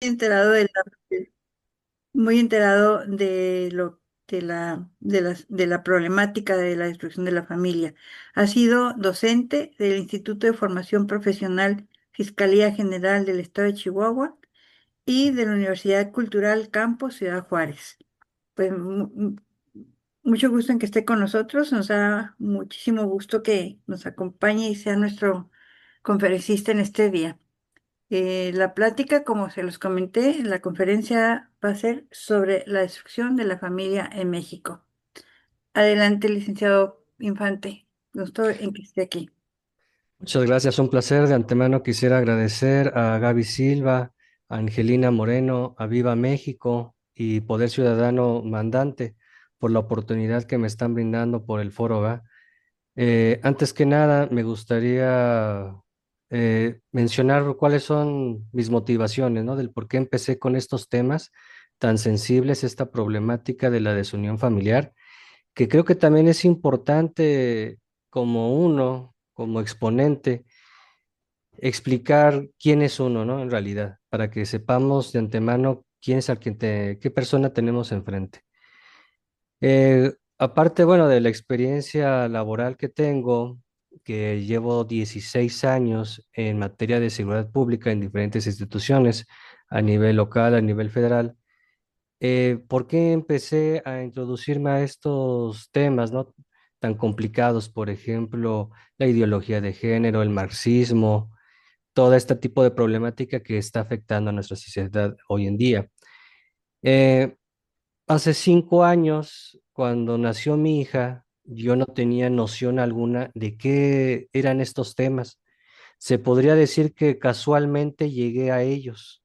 enterado muy enterado de lo de la problemática de la destrucción de la familia. Ha sido docente del Instituto de Formación Profesional Fiscalía General del Estado de Chihuahua y de la Universidad Cultural Campus Ciudad Juárez. Pues mucho gusto en que esté con nosotros. Nos da muchísimo gusto que nos acompañe y sea nuestro conferencista en este día. La plática, como se los comenté, la conferencia va a ser sobre la destrucción de la familia en México. Adelante, licenciado Infante. Gusto en que esté aquí. Muchas gracias, un placer. De antemano quisiera agradecer a Gaby Silva, a Angelina Moreno, a Viva México y Poder Ciudadano Mandante por la oportunidad que me están brindando por el foro, ¿va? Antes que nada, me gustaría mencionar cuáles son mis motivaciones, ¿no? Del por qué empecé con estos temas tan sensibles, esta problemática de la desunión familiar, que creo que también es importante como exponente, explicar quién es uno, ¿no? En realidad, para que sepamos de antemano quién es qué persona tenemos enfrente. Aparte, bueno, de la experiencia laboral que tengo, que llevo 16 años en materia de seguridad pública en diferentes instituciones, a nivel local, a nivel federal. ¿Por qué empecé a introducirme a estos temas, ¿no? Tan complicados? Por ejemplo, la ideología de género, el marxismo, todo este tipo de problemática que está afectando a nuestra sociedad hoy en día. Eh, Hace 5 años, cuando nació mi hija, yo no tenía noción alguna de qué eran estos temas. Se podría decir que casualmente llegué a ellos.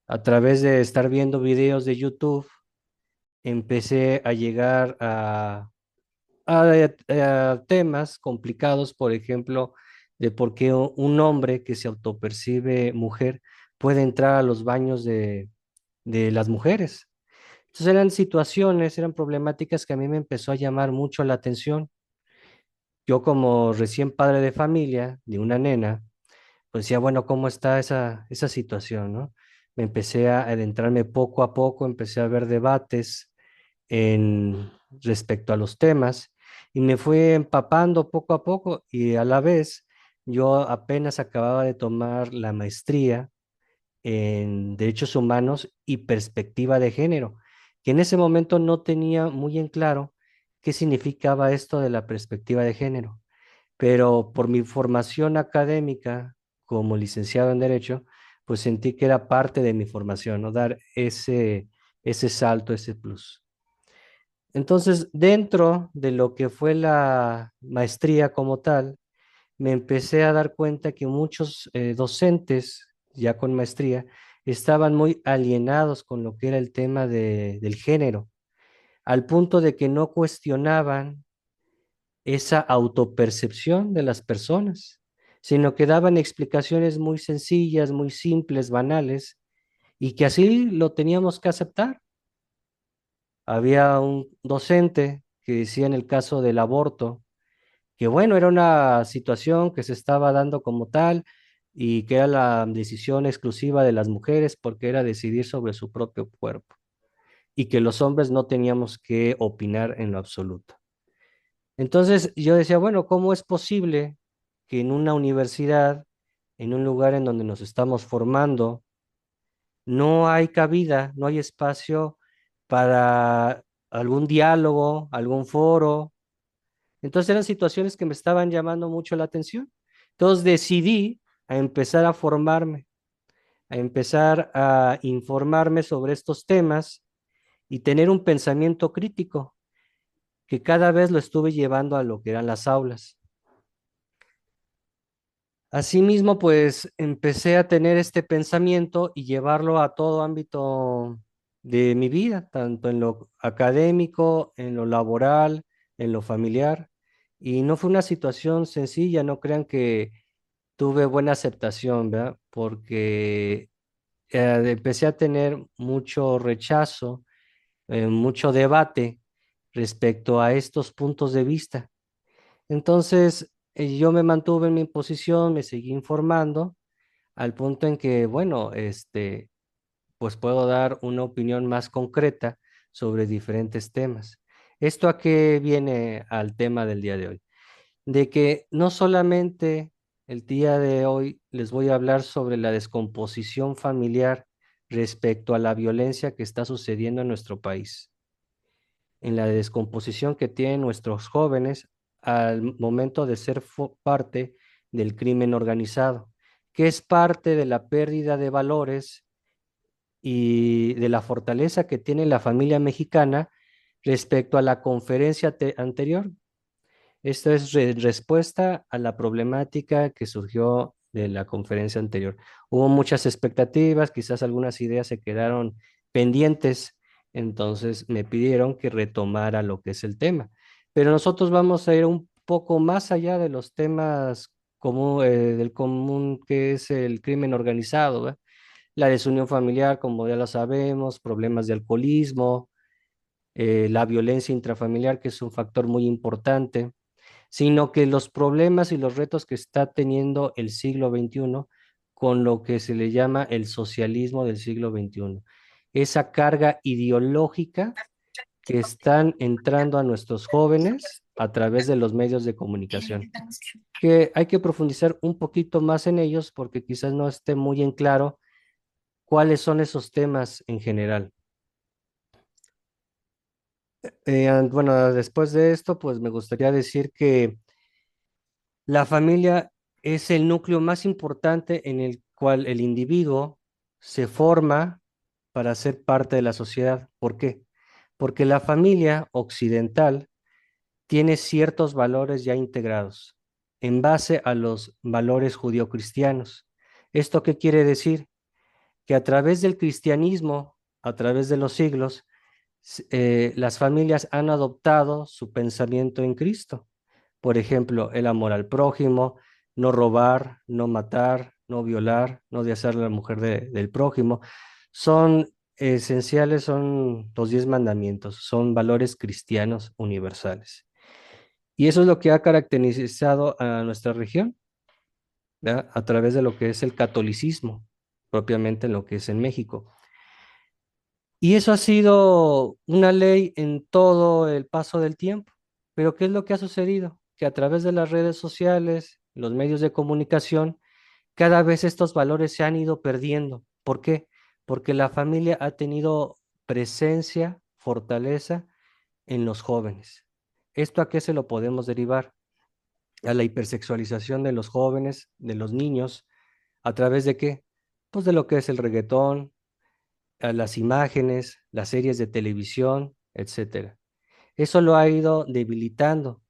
A través de estar viendo videos de YouTube, empecé a llegar a temas complicados, por ejemplo, de por qué un hombre que se autopercibe mujer puede entrar a los baños de las mujeres. Entonces eran situaciones, eran problemáticas que a mí me empezó a llamar mucho la atención. Yo como recién padre de familia, de una nena, pues decía, bueno, ¿cómo está esa situación, no? Me empecé a adentrarme poco a poco, empecé a ver debates en respecto a los temas y me fui empapando poco a poco y a la vez yo apenas acababa de tomar la maestría en Derechos Humanos y Perspectiva de Género, que en ese momento no tenía muy en claro qué significaba esto de la perspectiva de género, pero por mi formación académica como licenciado en Derecho, pues sentí que era parte de mi formación, ¿no? Dar ese salto, ese plus. Entonces, dentro de lo que fue la maestría como tal, me empecé a dar cuenta que muchos docentes ya con maestría estaban muy alienados con lo que era el tema del género, al punto de que no cuestionaban esa autopercepción de las personas, sino que daban explicaciones muy sencillas, muy simples, banales, y que así lo teníamos que aceptar. Había un docente que decía en el caso del aborto, que bueno, era una situación que se estaba dando como tal y que era la decisión exclusiva de las mujeres porque era decidir sobre su propio cuerpo y que los hombres no teníamos que opinar en lo absoluto. Entonces yo decía, bueno, ¿cómo es posible que en una universidad, en un lugar en donde nos estamos formando, no hay cabida, no hay espacio para algún diálogo, algún foro? Entonces eran situaciones que me estaban llamando mucho la atención. Entonces decidí a empezar a formarme, a empezar a informarme sobre estos temas y tener un pensamiento crítico que cada vez lo estuve llevando a lo que eran las aulas. Asimismo, pues empecé a tener este pensamiento y llevarlo a todo ámbito de mi vida, tanto en lo académico, en lo laboral, en lo familiar. Y no fue una situación sencilla, no crean que tuve buena aceptación, ¿verdad? Porque empecé a tener mucho rechazo, mucho debate respecto a estos puntos de vista. Entonces, yo me mantuve en mi posición, me seguí informando, al punto en que, bueno, pues puedo dar una opinión más concreta sobre diferentes temas. ¿Esto a qué viene al tema del día de hoy? De que no solamente el día de hoy les voy a hablar sobre la descomposición familiar respecto a la violencia que está sucediendo en nuestro país, en la descomposición que tienen nuestros jóvenes al momento de ser parte del crimen organizado, que es parte de la pérdida de valores y de la fortaleza que tiene la familia mexicana respecto a la conferencia anterior. Esto es respuesta a la problemática que surgió de la conferencia anterior. Hubo muchas expectativas, quizás algunas ideas se quedaron pendientes, entonces me pidieron que retomara lo que es el tema. Pero nosotros vamos a ir un poco más allá de los temas del común que es el crimen organizado, ¿verdad? La desunión familiar, como ya lo sabemos, problemas de alcoholismo, la violencia intrafamiliar, que es un factor muy importante, sino que los problemas y los retos que está teniendo el siglo XXI con lo que se le llama el socialismo del siglo XXI. Esa carga ideológica que están entrando a nuestros jóvenes a través de los medios de comunicación, que hay que profundizar un poquito más en ellos porque quizás no esté muy en claro cuáles son esos temas en general. Bueno, después de esto, pues me gustaría decir que la familia es el núcleo más importante en el cual el individuo se forma para ser parte de la sociedad. ¿Por qué? Porque la familia occidental tiene ciertos valores ya integrados en base a los valores judio-cristianos. ¿Esto qué quiere decir? Que a través del cristianismo, a través de los siglos, las familias han adoptado su pensamiento en Cristo. Por ejemplo, el amor al prójimo, no robar, no matar, no violar, no desear a la mujer del prójimo. Son esenciales, son los 10 mandamientos, son valores cristianos universales. Y eso es lo que ha caracterizado a nuestra región, ¿verdad? A través de lo que es el catolicismo, propiamente en lo que es en México. Y eso ha sido una ley en todo el paso del tiempo. Pero ¿qué es lo que ha sucedido? Que a través de las redes sociales, los medios de comunicación, cada vez estos valores se han ido perdiendo. ¿Por qué? Porque la familia ha tenido presencia, fortaleza en los jóvenes. ¿Esto a qué se lo podemos derivar? A la hipersexualización de los jóvenes, de los niños, ¿a través de qué? Pues de lo que es el reggaetón, a las imágenes, las series de televisión, etcétera. Eso lo ha ido debilitando.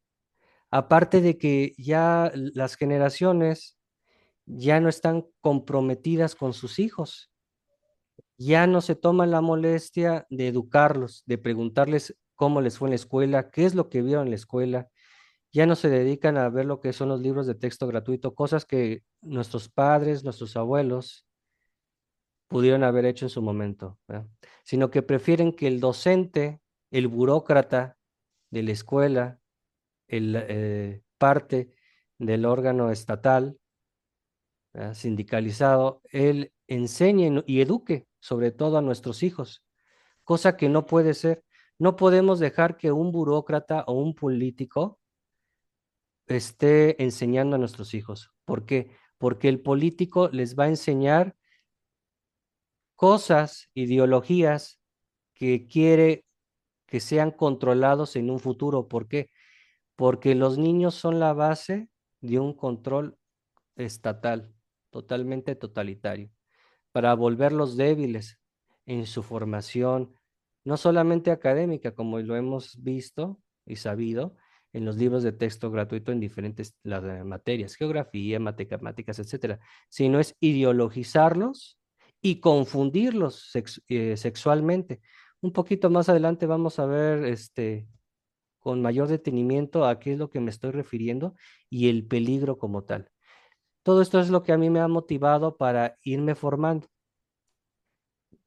Aparte de que ya las generaciones ya no están comprometidas con sus hijos, ya no se toman la molestia de educarlos, de preguntarles cómo les fue en la escuela, qué es lo que vieron en la escuela, ya no se dedican a ver lo que son los libros de texto gratuito, cosas que nuestros padres, nuestros abuelos pudieron haber hecho en su momento, ¿verdad? Sino que prefieren que el docente, el burócrata de la escuela, el parte del órgano estatal, ¿verdad? Sindicalizado, él enseñe y eduque sobre todo a nuestros hijos, cosa que no puede ser. No podemos dejar que un burócrata o un político esté enseñando a nuestros hijos. ¿Por qué? Porque el político les va a enseñar cosas, ideologías que quiere que sean controlados en un futuro. ¿Por qué? Porque los niños son la base de un control estatal, totalmente totalitario, para volverlos débiles en su formación, no solamente académica, como lo hemos visto y sabido en los libros de texto gratuito en diferentes materias, geografía, matemáticas, etcétera, sino es ideologizarlos y confundirlos sexualmente. Un poquito más adelante vamos a ver con mayor detenimiento a qué es lo que me estoy refiriendo y el peligro como tal. Todo esto es lo que a mí me ha motivado para irme formando.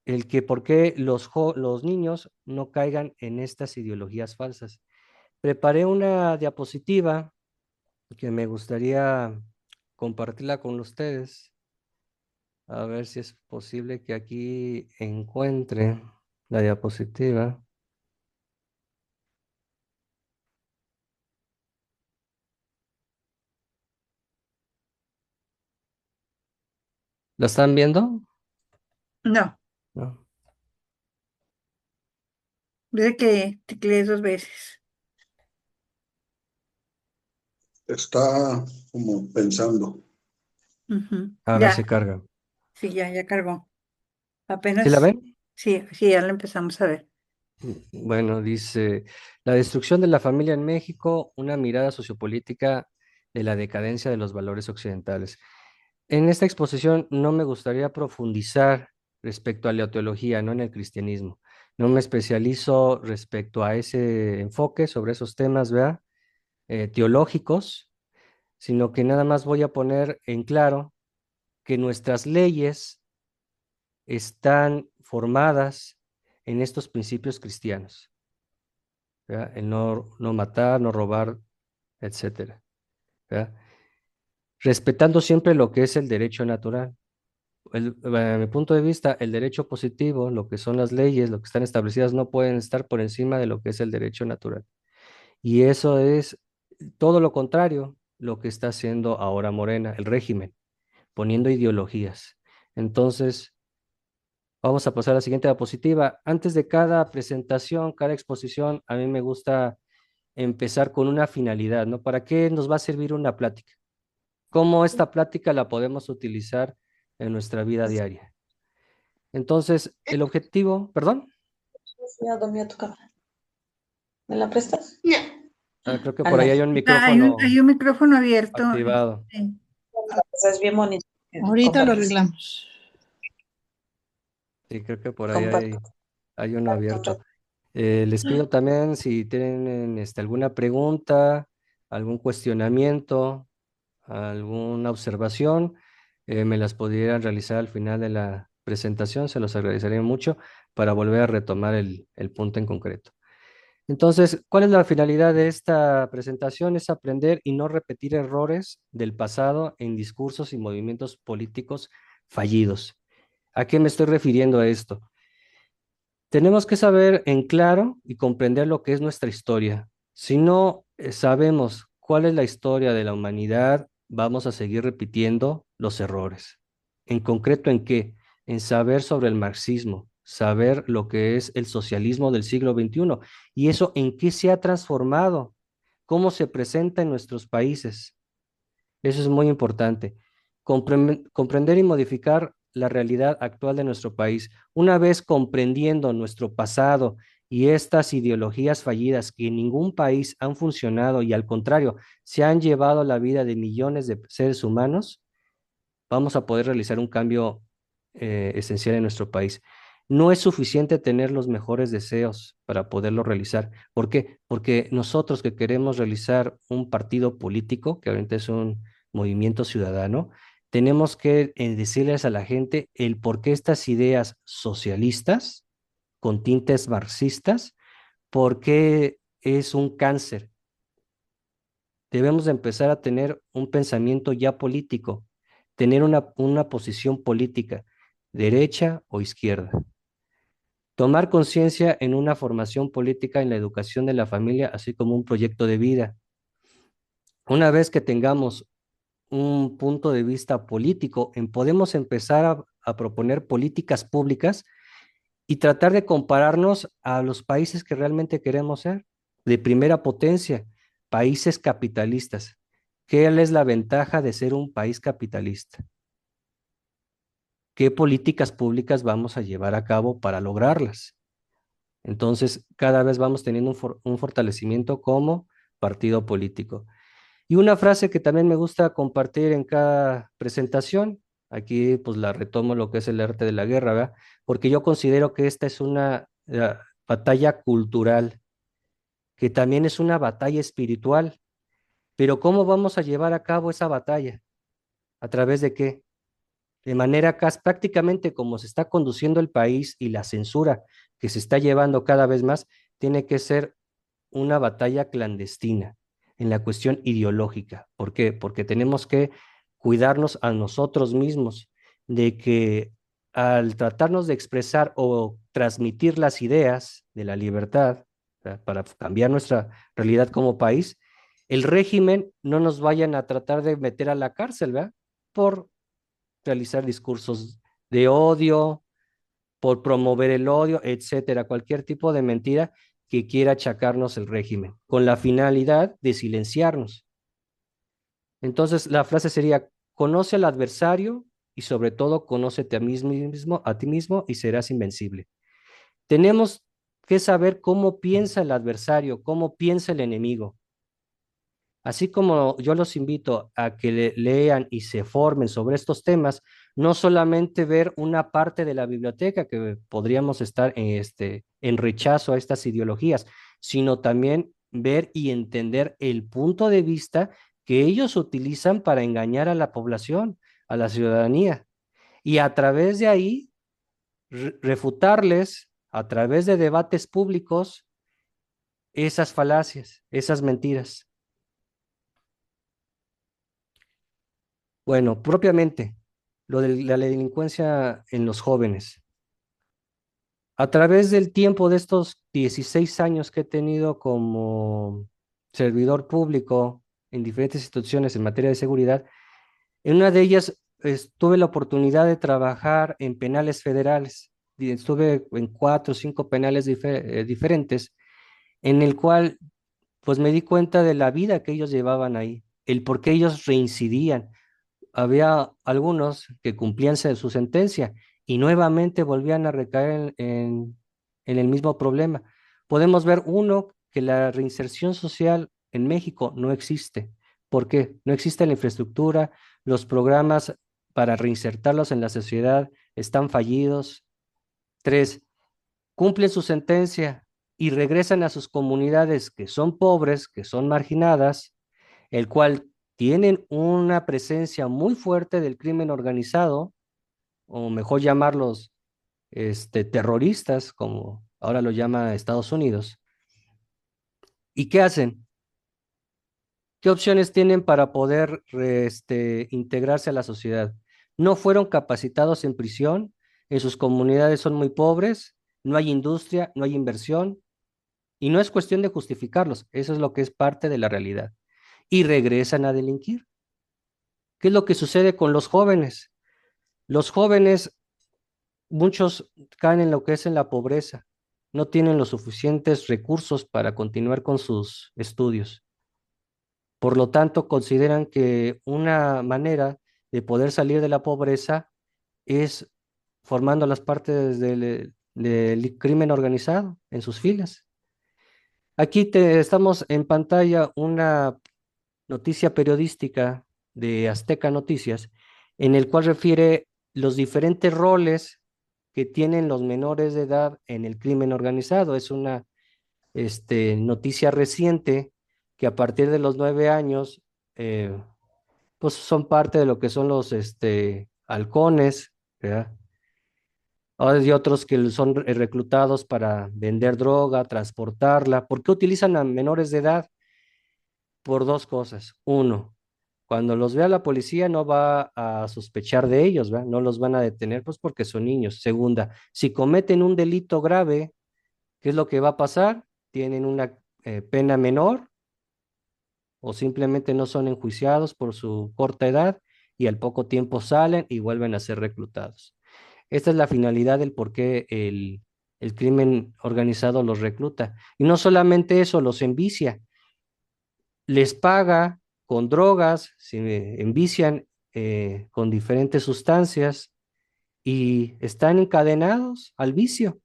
El que por qué los niños no caigan en estas ideologías falsas. Preparé una diapositiva que me gustaría compartirla con ustedes. A ver si es posible que aquí encuentre la diapositiva. ¿La están viendo? No, No. dice que teclees 2 veces. Está como pensando. Ujú. A ver si Ya, carga. sí, ya cargó. ¿Sí la Apenas, ven? sí, sí, ya lo empezamos a ver. Bueno, dice, la destrucción de la familia en México, una mirada sociopolítica de la decadencia de los valores occidentales. En esta exposición no me gustaría profundizar respecto a la teología, no en el cristianismo. No me especializo respecto a ese enfoque sobre esos temas, ¿verdad? Teológicos, sino que nada más voy a poner en claro que nuestras leyes están formadas en estos principios cristianos, ¿verdad? El no matar, no robar, etcétera, ¿verdad? Respetando siempre lo que es el derecho natural. A mi punto de vista, el derecho positivo, lo que son las leyes, lo que están establecidas, no pueden estar por encima de lo que es el derecho natural. Y eso es todo lo contrario, lo que está haciendo ahora Morena, el régimen, poniendo ideologías. Entonces, vamos a pasar a la siguiente diapositiva. Antes de cada presentación, cada exposición, a mí me gusta empezar con una finalidad, ¿no? ¿Para qué nos va a servir una plática? ¿Cómo esta plática la podemos utilizar en nuestra vida diaria? Entonces, el objetivo, perdón, Ya dormí a tu cama. ¿Me la prestas? No. creo que por ahí hay Ándale. un Hay micrófono un micrófono abierto. activado. Esa es bien bonito. Ahorita lo Cómprala. arreglamos. Sí, creo que por ahí Comparto. hay uno abierto. Les pido también si tienen alguna pregunta, algún cuestionamiento, alguna observación, me las pudieran realizar al final de la presentación, se los agradecería mucho para volver a retomar el punto en concreto. Entonces, ¿cuál es la finalidad de esta presentación? Es aprender y no repetir errores del pasado en discursos y movimientos políticos fallidos. ¿A qué me estoy refiriendo a esto? Tenemos que saber en claro y comprender lo que es nuestra historia. Si no sabemos cuál es la historia de la humanidad, vamos a seguir repitiendo los errores. ¿En concreto en qué? En saber sobre el marxismo, saber lo que es el socialismo del siglo XXI y eso en qué se ha transformado, cómo se presenta en nuestros países. Eso es muy importante. Comprender y modificar la realidad actual de nuestro país. Una vez comprendiendo nuestro pasado y estas ideologías fallidas que en ningún país han funcionado y al contrario, se han llevado la vida de millones de seres humanos, vamos a poder realizar un cambio esencial en nuestro país. No es suficiente tener los mejores deseos para poderlo realizar. ¿Por qué? Porque nosotros que queremos realizar un partido político, que ahorita es un movimiento ciudadano, tenemos que decirles a la gente el por qué estas ideas socialistas con tintes marxistas, por qué es un cáncer. Debemos de empezar a tener un pensamiento ya político, tener una posición política, derecha o izquierda. Tomar conciencia en una formación política en la educación de la familia, así como un proyecto de vida. Una vez que tengamos un punto de vista político, podemos empezar a proponer políticas públicas y tratar de compararnos a los países que realmente queremos ser, de primera potencia, países capitalistas. ¿Qué es la ventaja de ser un país capitalista? ¿Qué políticas públicas vamos a llevar a cabo para lograrlas? Entonces, cada vez vamos teniendo un fortalecimiento como partido político. Y una frase que también me gusta compartir en cada presentación, aquí pues la retomo lo que es el arte de la guerra, ¿verdad? Porque yo considero que esta es una batalla cultural, que también es una batalla espiritual, pero ¿cómo vamos a llevar a cabo esa batalla? ¿A través de qué? De manera prácticamente como se está conduciendo el país y la censura que se está llevando cada vez más, tiene que ser una batalla clandestina en la cuestión ideológica. ¿Por qué? Porque tenemos que cuidarnos a nosotros mismos de que al tratarnos de expresar o transmitir las ideas de la libertad, para cambiar nuestra realidad como país, el régimen no nos vayan a tratar de meter a la cárcel, ¿verdad? Por realizar discursos de odio, por promover el odio, etcétera, cualquier tipo de mentira que quiera achacarnos el régimen, con la finalidad de silenciarnos. Entonces, la frase sería: conoce al adversario y sobre todo conócete a ti mismo y serás invencible. Tenemos que saber cómo piensa el adversario, cómo piensa el enemigo. Así como yo los invito a que lean y se formen sobre estos temas, no solamente ver una parte de la biblioteca que podríamos estar en rechazo a estas ideologías, sino también ver y entender el punto de vista que ellos utilizan para engañar a la población, a la ciudadanía, y a través de ahí refutarles, a través de debates públicos, esas falacias, esas mentiras. Bueno, propiamente, lo de la delincuencia en los jóvenes. A través del tiempo de estos 16 años que he tenido como servidor público en diferentes instituciones en materia de seguridad, en una de ellas tuve la oportunidad de trabajar en penales federales. Y estuve en 4 o 5 penales diferentes, en el cual pues me di cuenta de la vida que ellos llevaban ahí, el por qué ellos reincidían. Había algunos que cumplían su sentencia y nuevamente volvían a recaer en el mismo problema. Podemos ver, uno, que la reinserción social en México no existe. ¿Por qué? No existe la infraestructura, los programas para reinsertarlos en la sociedad están fallidos. 3, cumplen su sentencia y regresan a sus comunidades que son pobres, que son marginadas, el cual tienen una presencia muy fuerte del crimen organizado, o mejor llamarlos terroristas, como ahora lo llama Estados Unidos. ¿Y qué hacen? ¿Qué opciones tienen para poder integrarse a la sociedad? No fueron capacitados en prisión, en sus comunidades son muy pobres, no hay industria, no hay inversión, y no es cuestión de justificarlos, eso es lo que es parte de la realidad. Y regresan a delinquir. ¿Qué es lo que sucede con los jóvenes? Los jóvenes, muchos caen en lo que es en la pobreza, no tienen los suficientes recursos para continuar con sus estudios. Por lo tanto, consideran que una manera de poder salir de la pobreza es formando las partes del crimen organizado en sus filas. Aquí estamos en pantalla una noticia periodística de Azteca Noticias, en el cual refiere los diferentes roles que tienen los menores de edad en el crimen organizado. Es una noticia reciente que a partir de los 9 años, pues son parte de lo que son los halcones, ¿verdad? Ahora hay otros que son reclutados para vender droga, transportarla. ¿Por qué utilizan a menores de edad? Por dos cosas. Uno, cuando los vea la policía no va a sospechar de ellos, ¿verdad? No los van a detener, pues porque son niños. Segunda, si cometen un delito grave, ¿qué es lo que va a pasar? Tienen una pena menor o simplemente no son enjuiciados por su corta edad y al poco tiempo salen y vuelven a ser reclutados. Esta es la finalidad del por qué el crimen organizado los recluta. Y no solamente eso, los envicia, les paga con drogas, se envician con diferentes sustancias y están encadenados al vicio.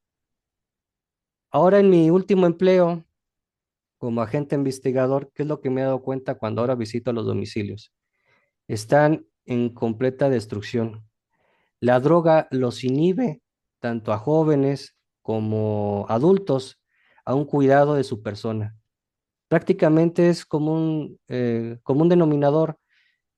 Ahora en mi último empleo como agente investigador, ¿qué es lo que me he dado cuenta cuando ahora visito los domicilios? Están en completa destrucción. La droga los inhibe tanto a jóvenes como adultos a un cuidado de su persona. Prácticamente es como un denominador,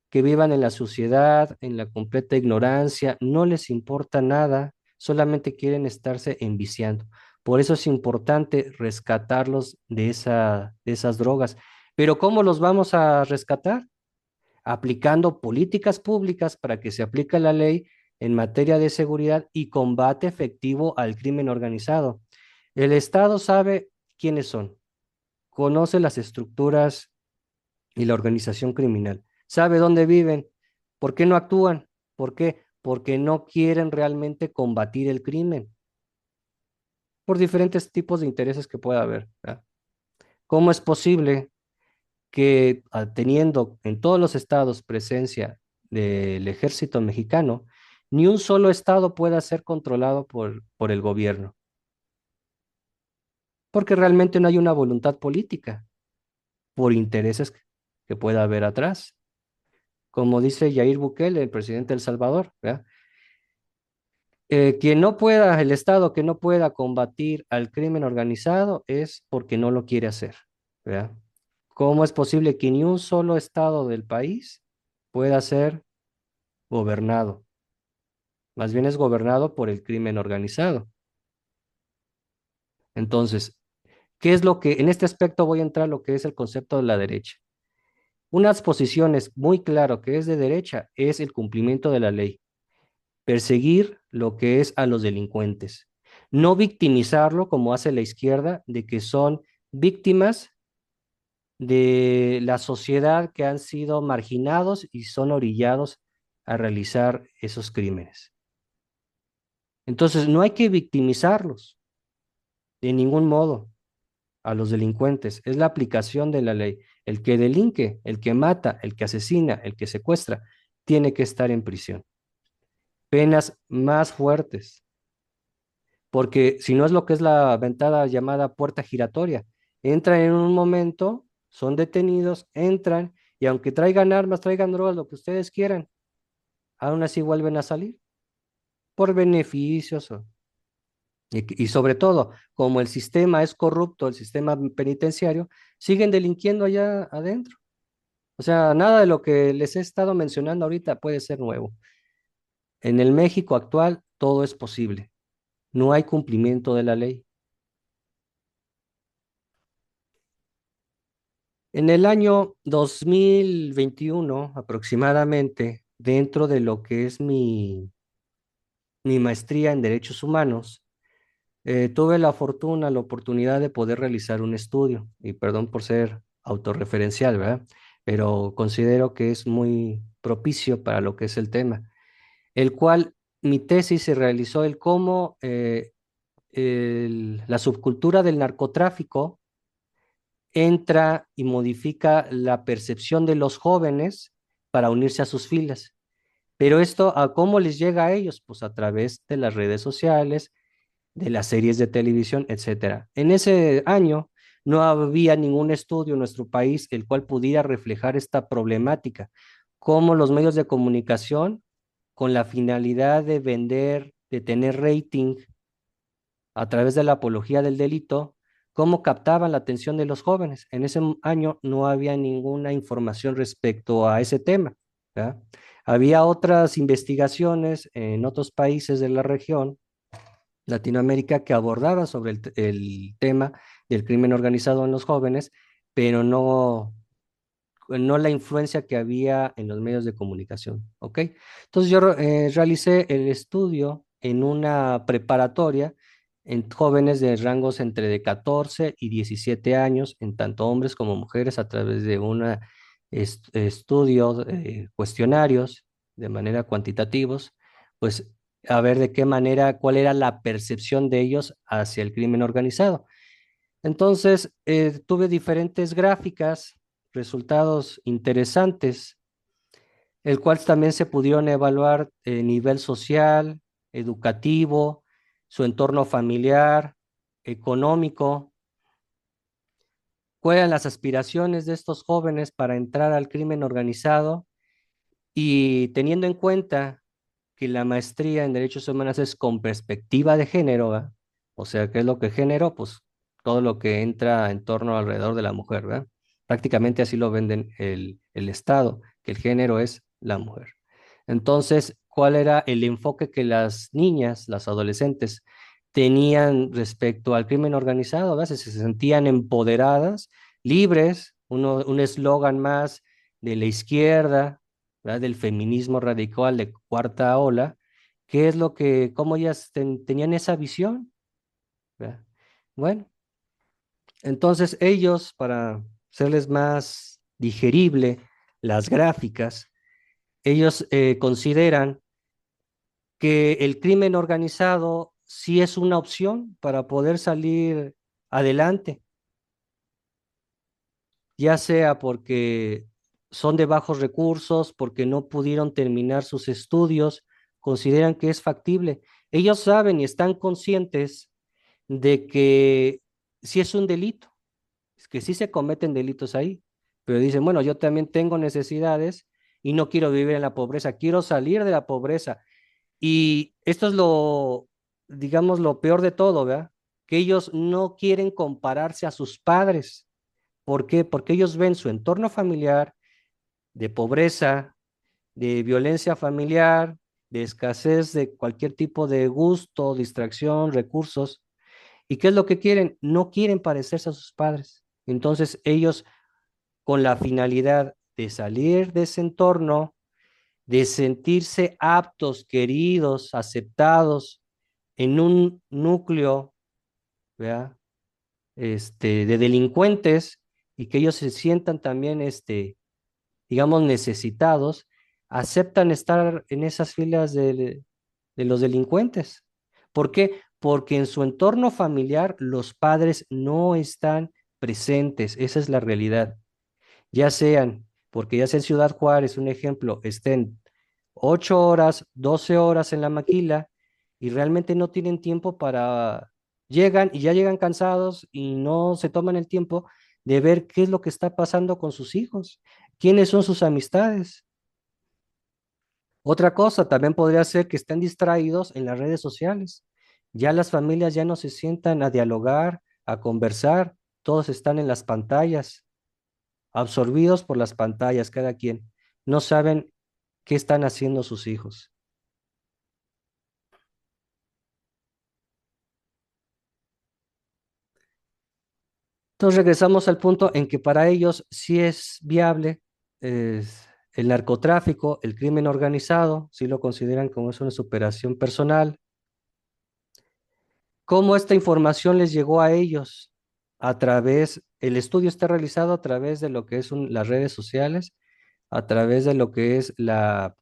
que vivan en la suciedad, en la completa ignorancia, no les importa nada, solamente quieren estarse enviciando. Por eso es importante rescatarlos de esas drogas. Pero ¿cómo los vamos a rescatar? Aplicando políticas públicas para que se aplique la ley en materia de seguridad y combate efectivo al crimen organizado. El Estado sabe quiénes son, conoce las estructuras y la organización criminal, sabe dónde viven, ¿por qué no actúan? ¿Por qué? Porque no quieren realmente combatir el crimen, por diferentes tipos de intereses que pueda haber, ¿verdad? ¿Cómo es posible que teniendo en todos los estados presencia del ejército mexicano, ni un solo estado pueda ser controlado por el gobierno? Porque realmente no hay una voluntad política por intereses que pueda haber atrás. Como dice Jair Bukele, el presidente de El Salvador, ¿verdad? Quien no pueda, el Estado que no pueda combatir al crimen organizado es porque no lo quiere hacer, ¿verdad? ¿Cómo es posible que ni un solo estado del país pueda ser gobernado? Más bien es gobernado por el crimen organizado. Entonces, ¿qué es lo que, en este aspecto voy a entrar a lo que es el concepto de la derecha? Unas posiciones muy claro que es de derecha es el cumplimiento de la ley, perseguir lo que es a los delincuentes, no victimizarlo como hace la izquierda, de que son víctimas de la sociedad que han sido marginados y son orillados a realizar esos crímenes. Entonces, no hay que victimizarlos de ningún modo a los delincuentes, es la aplicación de la ley. El que delinque, el que mata, el que asesina, el que secuestra, tiene que estar en prisión. Penas más fuertes, porque si no es lo que es la ventada llamada puerta giratoria, entran en un momento, son detenidos, entran y aunque traigan armas, traigan drogas, lo que ustedes quieran, aún así vuelven a salir por beneficios y sobre todo, como el sistema es corrupto, el sistema penitenciario, siguen delinquiendo allá adentro. O sea, nada de lo que les he estado mencionando ahorita puede ser nuevo. En el México actual todo es posible. No hay cumplimiento de la ley. En el año 2021, aproximadamente, dentro de lo que es mi maestría en Derechos Humanos, tuve la fortuna, la oportunidad de poder realizar un estudio, y perdón por ser autorreferencial, ¿verdad? Pero considero que es muy propicio para lo que es el tema, el cual mi tesis se realizó el cómo la subcultura del narcotráfico entra y modifica la percepción de los jóvenes para unirse a sus filas. Pero esto, ¿a cómo les llega a ellos? Pues a través de las redes sociales, de las series de televisión, etcétera. En ese año no había ningún estudio en nuestro país el cual pudiera reflejar esta problemática, cómo los medios de comunicación, con la finalidad de vender, de tener rating a través de la apología del delito, cómo captaban la atención de los jóvenes. En ese año no había ninguna información respecto a ese tema, ¿verdad? Había otras investigaciones en otros países de la región, Latinoamérica, que abordaban sobre el tema del crimen organizado en los jóvenes, pero no la influencia que había en los medios de comunicación, ¿ok? Entonces yo realicé el estudio en una preparatoria en jóvenes de rangos entre de 14 y 17 años, en tanto hombres como mujeres, a través de un estudio, cuestionarios de manera cuantitativos, pues a ver de qué manera, cuál era la percepción de ellos hacia el crimen organizado. Entonces, tuve diferentes gráficas, resultados interesantes, el cual también se pudieron evaluar nivel social, educativo, su entorno familiar, económico, cuáles eran las aspiraciones de estos jóvenes para entrar al crimen organizado y teniendo en cuenta que la maestría en Derechos Humanos es con perspectiva de género, ¿verdad? O sea, ¿qué es lo que género? Pues todo lo que entra en torno alrededor de la mujer, ¿verdad? Prácticamente así lo venden el Estado, que el género es la mujer. Entonces, ¿cuál era el enfoque que las niñas, las adolescentes, tenían respecto al crimen organizado? ¿Verdad? Se sentían empoderadas, libres, un eslogan más de la izquierda, ¿verdad? Del feminismo radical de cuarta ola, qué es lo que, cómo ellas tenían esa visión, ¿verdad? Bueno, entonces ellos, para hacerles más digerible las gráficas, ellos consideran que el crimen organizado sí es una opción para poder salir adelante, ya sea porque son de bajos recursos, porque no pudieron terminar sus estudios, consideran que es factible. Ellos saben y están conscientes de que sí es un delito, es que sí se cometen delitos ahí, pero dicen, bueno, yo también tengo necesidades y no quiero vivir en la pobreza, quiero salir de la pobreza. Y esto es lo, digamos, lo peor de todo, ¿verdad? Que ellos no quieren compararse a sus padres. ¿Por qué? Porque ellos ven su entorno familiar de pobreza, de violencia familiar, de escasez de cualquier tipo de gusto, distracción, recursos. ¿Y qué es lo que quieren? No quieren parecerse a sus padres. Entonces ellos, con la finalidad de salir de ese entorno, de sentirse aptos, queridos, aceptados en un núcleo, ¿verdad? De delincuentes y que ellos se sientan también, digamos, necesitados, aceptan estar en esas filas de los delincuentes. ¿Por qué? Porque en su entorno familiar los padres no están presentes, esa es la realidad. Ya sean, porque ya sea en Ciudad Juárez, un ejemplo, estén 8 horas, 12 horas en la maquila y realmente no tienen tiempo para, llegan y ya llegan cansados y no se toman el tiempo de ver qué es lo que está pasando con sus hijos, quiénes son sus amistades. Otra cosa también podría ser que estén distraídos en las redes sociales. Ya las familias ya no se sientan a dialogar, a conversar, todos están en las pantallas, absorbidos por las pantallas cada quien. No saben qué están haciendo sus hijos. Entonces regresamos al punto en que para ellos sí es viable el narcotráfico, el crimen organizado, sí lo consideran como es una superación personal. ¿Cómo esta información les llegó a ellos? A través, el estudio está realizado a través de lo que es las redes sociales, a través de lo que es la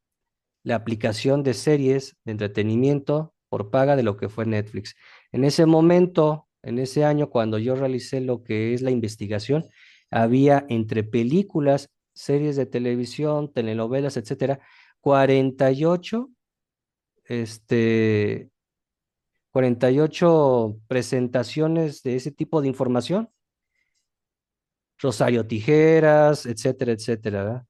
aplicación de series de entretenimiento por paga de lo que fue Netflix. En ese momento, en ese año, cuando yo realicé lo que es la investigación, había entre películas, series de televisión, telenovelas, etcétera, 48, este, 48 presentaciones de ese tipo de información, Rosario Tijeras, etcétera, etcétera, ¿verdad?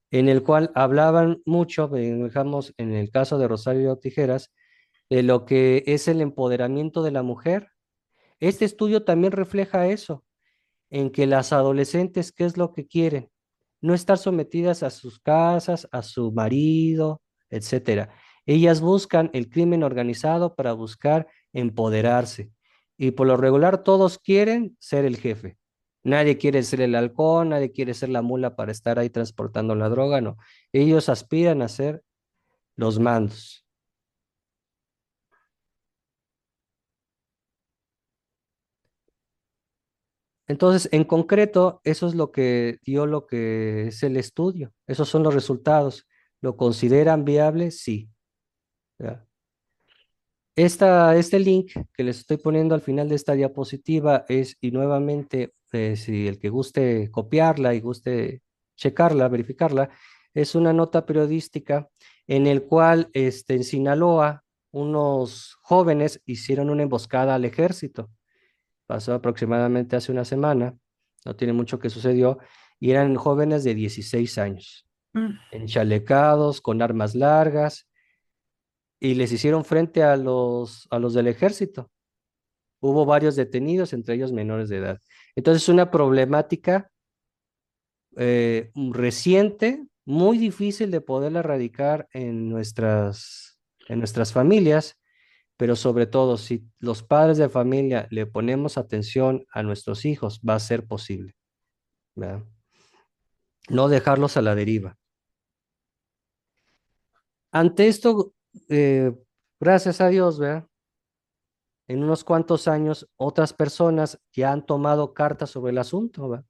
En el cual hablaban mucho, digamos, en el caso de Rosario Tijeras, de lo que es el empoderamiento de la mujer. Este estudio también refleja eso, en que las adolescentes, ¿qué es lo que quieren? No estar sometidas a sus casas, a su marido, etcétera. Ellas buscan el crimen organizado para buscar empoderarse. Y por lo regular todos quieren ser el jefe. Nadie quiere ser el halcón, nadie quiere ser la mula para estar ahí transportando la droga, no. Ellos aspiran a ser los mandos. Entonces, en concreto, eso es lo que dio lo que es el estudio. Esos son los resultados. ¿Lo consideran viable? Sí. ¿Ya? Este link que les estoy poniendo al final de esta diapositiva es, y nuevamente, si el que guste copiarla y guste checarla, verificarla, es una nota periodística en el cual en Sinaloa unos jóvenes hicieron una emboscada al ejército. Pasó aproximadamente hace una semana, no tiene mucho que sucedió, y eran jóvenes de 16 años, Mm. enchalecados, con armas largas, y les hicieron frente a los del ejército. Hubo varios detenidos, entre ellos menores de edad. Entonces, es una problemática reciente, muy difícil de poder erradicar en nuestras familias, pero sobre todo, si los padres de familia le ponemos atención a nuestros hijos, va a ser posible, ¿verdad? No dejarlos a la deriva. Ante esto, Gracias a Dios, ¿verdad? En unos cuantos años, otras personas ya han tomado cartas sobre el asunto, ¿verdad?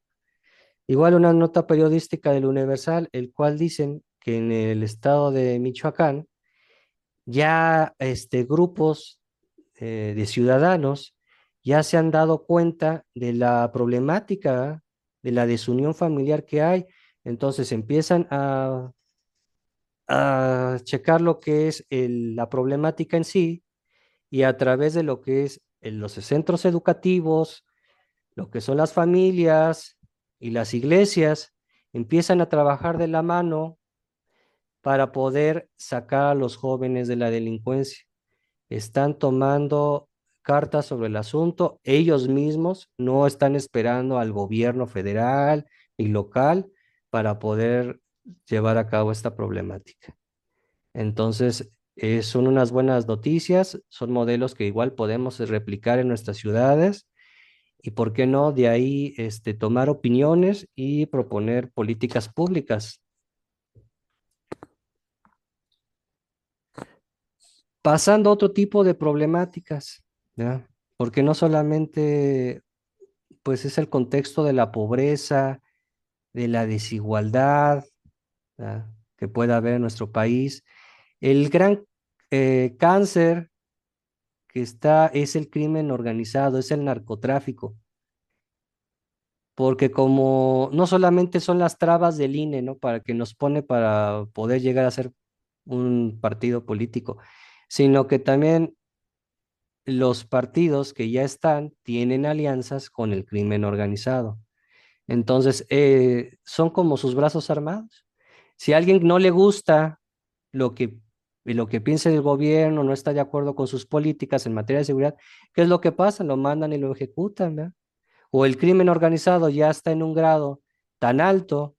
Igual una nota periodística del Universal, el cual dicen que en el estado de Michoacán ya grupos de ciudadanos ya se han dado cuenta de la problemática, de la desunión familiar que hay. Entonces empiezan a checar lo que es la problemática en sí y a través de lo que es los centros educativos, lo que son las familias y las iglesias, empiezan a trabajar de la mano para poder sacar a los jóvenes de la delincuencia. Están tomando cartas sobre el asunto, ellos mismos no están esperando al gobierno federal y local para poder llevar a cabo esta problemática. Entonces, son unas buenas noticias, son modelos que igual podemos replicar en nuestras ciudades y, ¿por qué no? De ahí, tomar opiniones y proponer políticas públicas. Pasando a otro tipo de problemáticas, ¿ya? Porque no solamente, pues, es el contexto de la pobreza, de la desigualdad, ¿ya?, que pueda haber en nuestro país. El gran cáncer que está es el crimen organizado, es el narcotráfico, porque como no solamente son las trabas del INE, ¿no? Para que nos pone para poder llegar a ser un partido político, sino que también los partidos que ya están tienen alianzas con el crimen organizado. Entonces, son como sus brazos armados. Si a alguien no le gusta lo que, lo que piensa el gobierno, no está de acuerdo con sus políticas en materia de seguridad, ¿qué es lo que pasa? Lo mandan y lo ejecutan, ¿verdad? O el crimen organizado ya está en un grado tan alto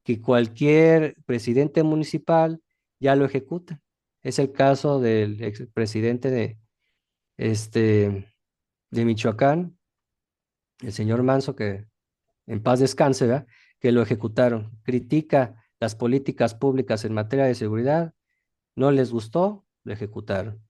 que cualquier presidente municipal ya lo ejecuta. Es el caso del expresidente este, de Michoacán, el señor Manso, que en paz descanse, ¿verdad?, que lo ejecutaron. Critica las políticas públicas en materia de seguridad, no les gustó, lo ejecutaron.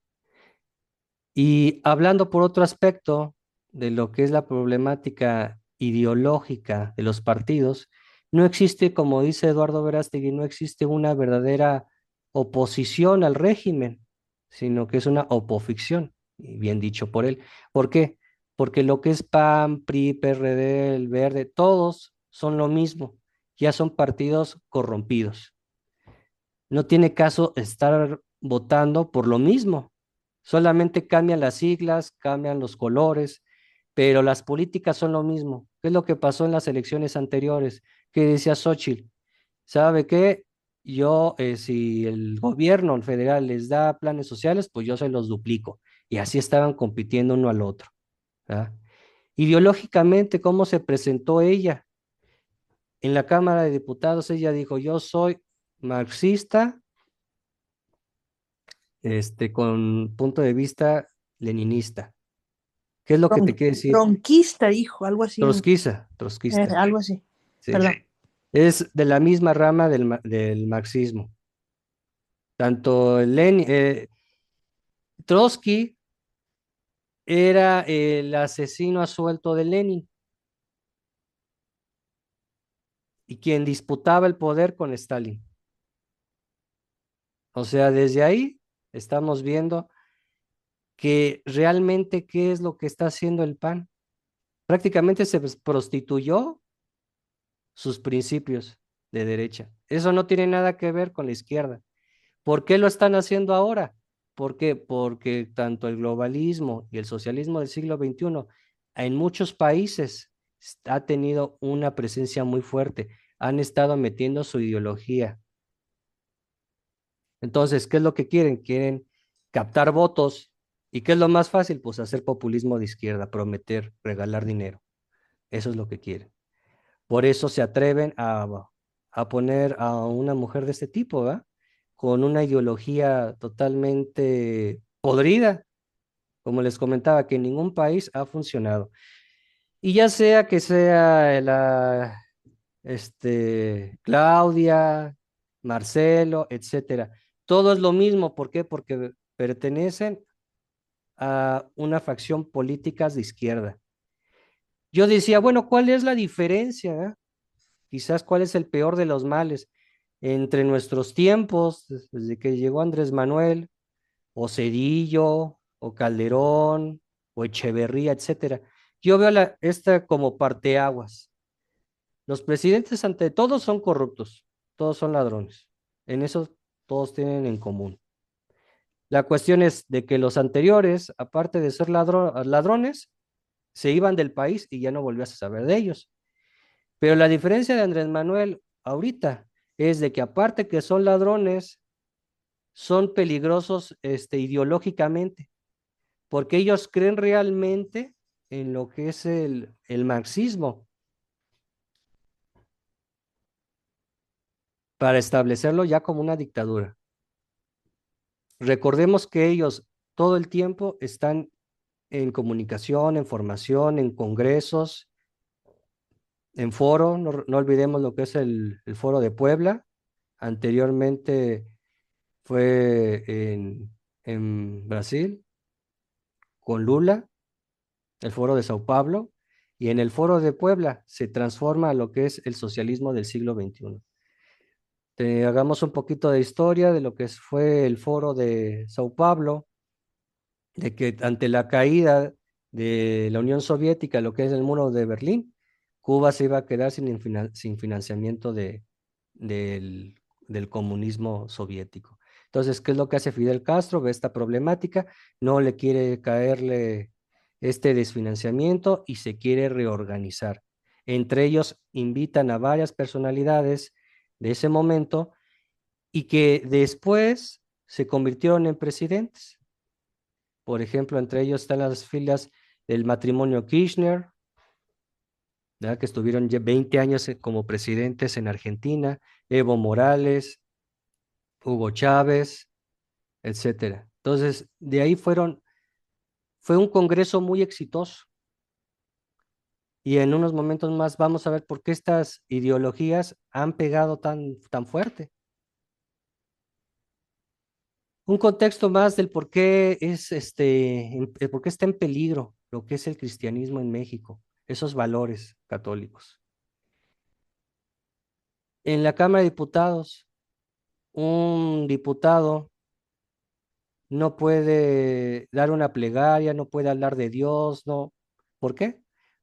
Y hablando por otro aspecto de lo que es la problemática ideológica de los partidos, no existe, como dice Eduardo Verástegui, no existe una verdadera oposición al régimen, sino que es una opoficción, y bien dicho por él. ¿Por qué? Porque lo que es PAN, PRI, PRD, el Verde, todos son lo mismo, ya son partidos corrompidos. No tiene caso estar votando por lo mismo. Solamente cambian las siglas, cambian los colores, pero las políticas son lo mismo. ¿Qué es lo que pasó en las elecciones anteriores? Que decía Xóchitl, ¿sabe qué? Yo, si el gobierno federal les da planes sociales, pues yo se los duplico. Y así estaban compitiendo uno al otro, ¿verdad? Ideológicamente, ¿cómo se presentó ella? En la Cámara de Diputados ella dijo, yo soy marxista, con punto de vista leninista. ¿Qué es lo que te quiere decir? Tronquista, dijo, algo así. Trotskista, trotskista, Algo así. sí. Perdón. Es de la misma rama del marxismo. Tanto Trotsky era el asesino a sueldo de Lenin y quien disputaba el poder con Stalin. O sea, desde ahí estamos viendo que realmente qué es lo que está haciendo el PAN. Prácticamente se prostituyó sus principios de derecha. Eso no tiene nada que ver con la izquierda. ¿Por qué lo están haciendo ahora? ¿Por qué? Porque tanto el globalismo y el socialismo del siglo XXI en muchos países ha tenido una presencia muy fuerte. Han estado metiendo su ideología. Entonces, ¿qué es lo que quieren? Quieren captar votos. ¿Y qué es lo más fácil? Pues hacer populismo de izquierda, prometer, regalar dinero. Eso es lo que quieren. Por eso se atreven a poner a una mujer de este tipo, ¿verdad? Con una ideología totalmente podrida, como les comentaba, que en ningún país ha funcionado. Y ya sea que sea Claudia, Marcelo, etcétera, todo es lo mismo. ¿Por qué? Porque pertenecen a una facción política de izquierda. Yo decía, bueno, ¿cuál es la diferencia? Quizás cuál es el peor de los males entre nuestros tiempos, desde que llegó Andrés Manuel, o Cedillo, o Calderón, o Echeverría, etcétera. Yo veo esta como parteaguas. Los presidentes ante todos son corruptos, todos son ladrones. En eso todos tienen en común. La cuestión es de que los anteriores, aparte de ser ladrones, se iban del país y ya no volvías a saber de ellos. Pero la diferencia de Andrés Manuel ahorita es de que aparte que son ladrones, son peligrosos ideológicamente, porque ellos creen realmente en lo que es el marxismo, para establecerlo ya como una dictadura. Recordemos que ellos todo el tiempo están en comunicación, en formación, en congresos, en foro. No olvidemos lo que es el foro de Puebla. Anteriormente fue en Brasil con Lula, el foro de Sao Paulo, y en el foro de Puebla se transforma a lo que es el socialismo del siglo XXI. Hagamos un poquito de historia de lo que fue el foro de Sao Paulo, de que ante la caída de la Unión Soviética, lo que es el muro de Berlín, Cuba se iba a quedar sin financiamiento del comunismo soviético. Entonces, ¿qué es lo que hace Fidel Castro? Ve esta problemática, no le quiere caerle este desfinanciamiento y se quiere reorganizar. Entre ellos, invitan a varias personalidades de ese momento y que después se convirtieron en presidentes. Por ejemplo, entre ellos están las filas del matrimonio Kirchner, ¿verdad? Que estuvieron ya 20 años como presidentes en Argentina, Evo Morales, Hugo Chávez, etcétera. Entonces, de ahí fue un congreso muy exitoso. Y en unos momentos más vamos a ver por qué estas ideologías han pegado tan fuerte. Un contexto más del por qué el por qué está en peligro lo que es el cristianismo en México, esos valores católicos. En la Cámara de Diputados, un diputado no puede dar una plegaria, no puede hablar de Dios, no. ¿Por qué?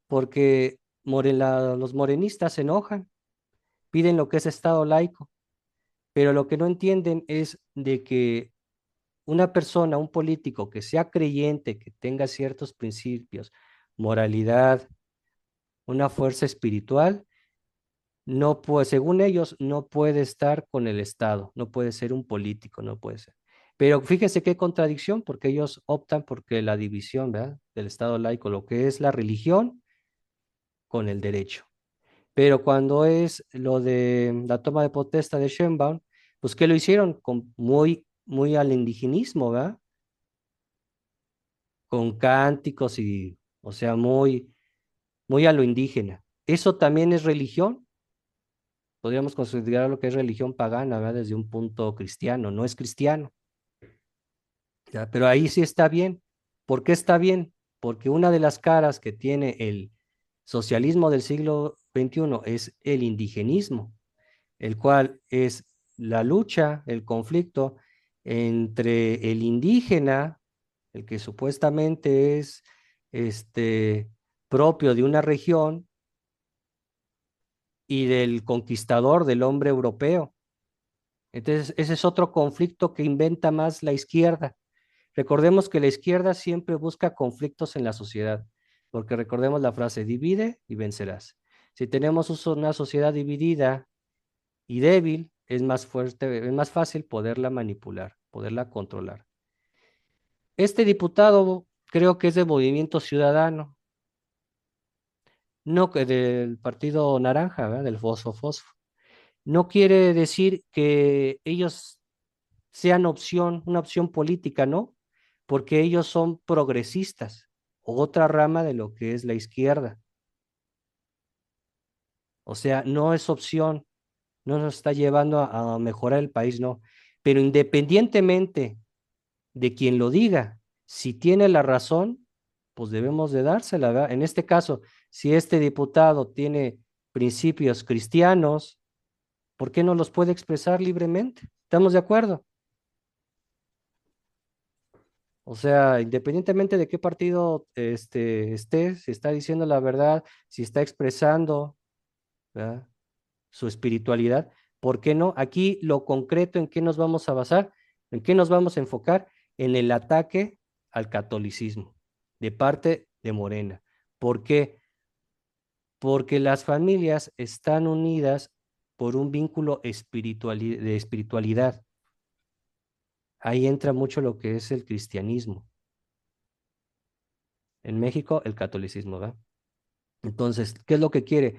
Porque los morenistas se enojan, piden lo que es Estado laico, pero lo que no entienden es de que una persona, un político que sea creyente, que tenga ciertos principios, moralidad, una fuerza espiritual, no puede, según ellos, no puede estar con el Estado, no puede ser un político, no puede ser. Pero fíjese qué contradicción, porque ellos optan porque la división, ¿verdad? Del Estado laico, lo que es la religión con el derecho. Pero cuando es lo de la toma de protesta de Sheinbaum, pues ¿qué lo hicieron? Muy al indigenismo, ¿verdad? Con cánticos y, o sea, muy a lo indígena. ¿Eso también es religión? Podríamos considerar lo que es religión pagana, ¿verdad? Desde un punto cristiano, no es cristiano, ¿ya? Pero ahí sí está bien. ¿Por qué está bien? Porque una de las caras que tiene el socialismo del siglo XXI es el indigenismo, el cual es la lucha, el conflicto entre el indígena, el que supuestamente es propio de una región, y del conquistador, del hombre europeo. Entonces, ese es otro conflicto que inventa más la izquierda. Recordemos que la izquierda siempre busca conflictos en la sociedad, porque recordemos la frase, divide y vencerás. Si tenemos una sociedad dividida y débil, es más fuerte, es más fácil poderla manipular, poderla controlar. Este diputado creo que es de Movimiento Ciudadano, no que del Partido Naranja, ¿verdad? Del Fosfo Fosfo. No quiere decir que ellos sean una opción política, ¿no? Porque ellos son progresistas, otra rama de lo que es la izquierda. O sea, no es opción, no nos está llevando a mejorar el país, no. Pero independientemente de quien lo diga. Si tiene la razón, pues debemos de dársela, ¿verdad? En este caso, si este diputado tiene principios cristianos, ¿por qué no los puede expresar libremente? ¿Estamos de acuerdo? O sea, independientemente de qué partido esté, si está diciendo la verdad, si está expresando, ¿verdad?, su espiritualidad, ¿por qué no? Aquí lo concreto, ¿en qué nos vamos a basar? ¿En qué nos vamos a enfocar? En el ataque al catolicismo de parte de Morena. ¿Por qué? Porque las familias están unidas por un vínculo de espiritualidad. Ahí entra mucho lo que es el cristianismo. En México, el catolicismo, ¿verdad? Entonces, ¿qué es lo que quiere?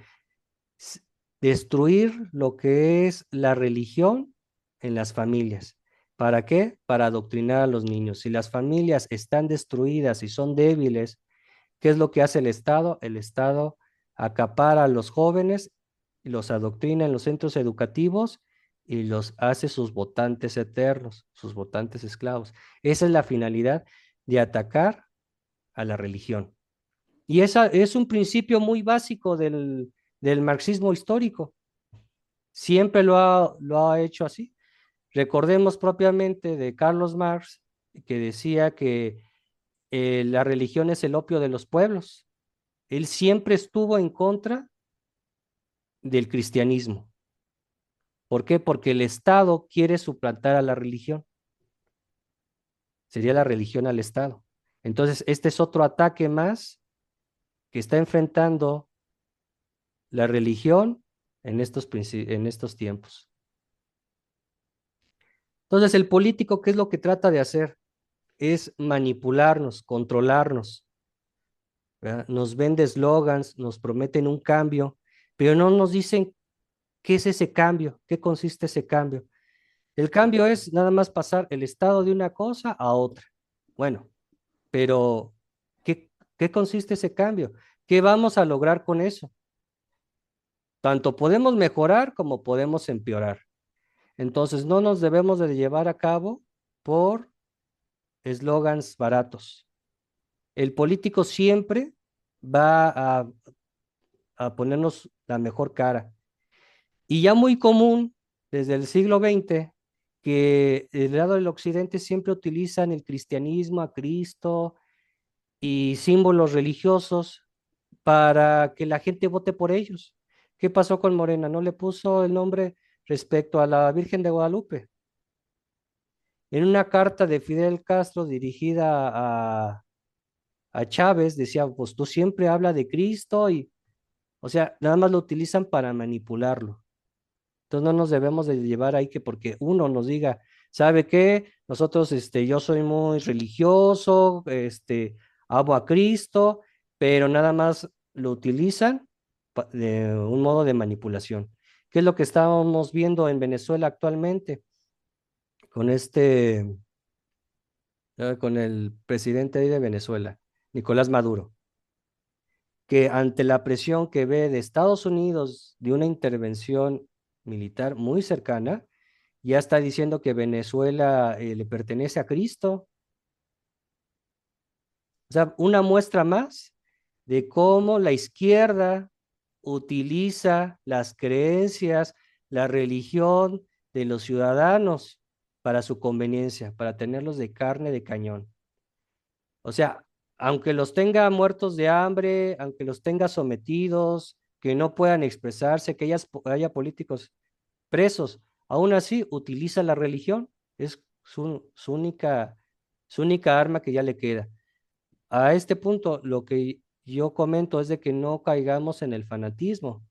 Destruir lo que es la religión en las familias. ¿Para qué? Para adoctrinar a los niños. Si las familias están destruidas y son débiles, ¿qué es lo que hace el Estado? El Estado acapara a los jóvenes, los adoctrina en los centros educativos y los hace sus votantes eternos, sus votantes esclavos. Esa es la finalidad de atacar a la religión. Y esa es un principio muy básico del marxismo histórico. Siempre lo ha hecho así. Recordemos propiamente de Carlos Marx, que decía que la religión es el opio de los pueblos. Él siempre estuvo en contra del cristianismo. ¿Por qué? Porque el Estado quiere suplantar a la religión. Sería la religión al Estado. Entonces, este es otro ataque más que está enfrentando la religión en estos tiempos. Entonces, el político, ¿qué es lo que trata de hacer? Es manipularnos, controlarnos, ¿verdad? Nos vende eslogans, nos prometen un cambio, pero no nos dicen qué es ese cambio, qué consiste ese cambio. El cambio es nada más pasar el estado de una cosa a otra. Bueno, pero ¿qué consiste ese cambio? ¿Qué vamos a lograr con eso? Tanto podemos mejorar como podemos empeorar. Entonces, no nos debemos de llevar a cabo por eslogans baratos. El político siempre va a ponernos la mejor cara. Y ya muy común desde el siglo XX que el lado del occidente siempre utilizan el cristianismo, a Cristo y símbolos religiosos para que la gente vote por ellos. ¿Qué pasó con Morena? No le puso el nombre respecto a la Virgen de Guadalupe. En una carta de Fidel Castro dirigida a Chávez, decía, pues tú siempre habla de Cristo y, o sea, nada más lo utilizan para manipularlo. Entonces no nos debemos de llevar ahí que porque uno nos diga, ¿sabe qué? Nosotros, yo soy muy religioso, amo a Cristo, pero nada más lo utilizan de un modo de manipulación. ¿Qué es lo que estábamos viendo en Venezuela actualmente con con el presidente de Venezuela, Nicolás Maduro? Que ante la presión que ve de Estados Unidos de una intervención militar muy cercana, ya está diciendo que Venezuela le pertenece a Cristo. O sea, una muestra más de cómo la izquierda utiliza las creencias, la religión de los ciudadanos para su conveniencia, para tenerlos de carne de cañón. O sea, aunque los tenga muertos de hambre, aunque los tenga sometidos, que no puedan expresarse, que haya políticos presos, aún así utiliza la religión, es su única arma que ya le queda. A este punto, lo que yo comento es de que no caigamos en el fanatismo.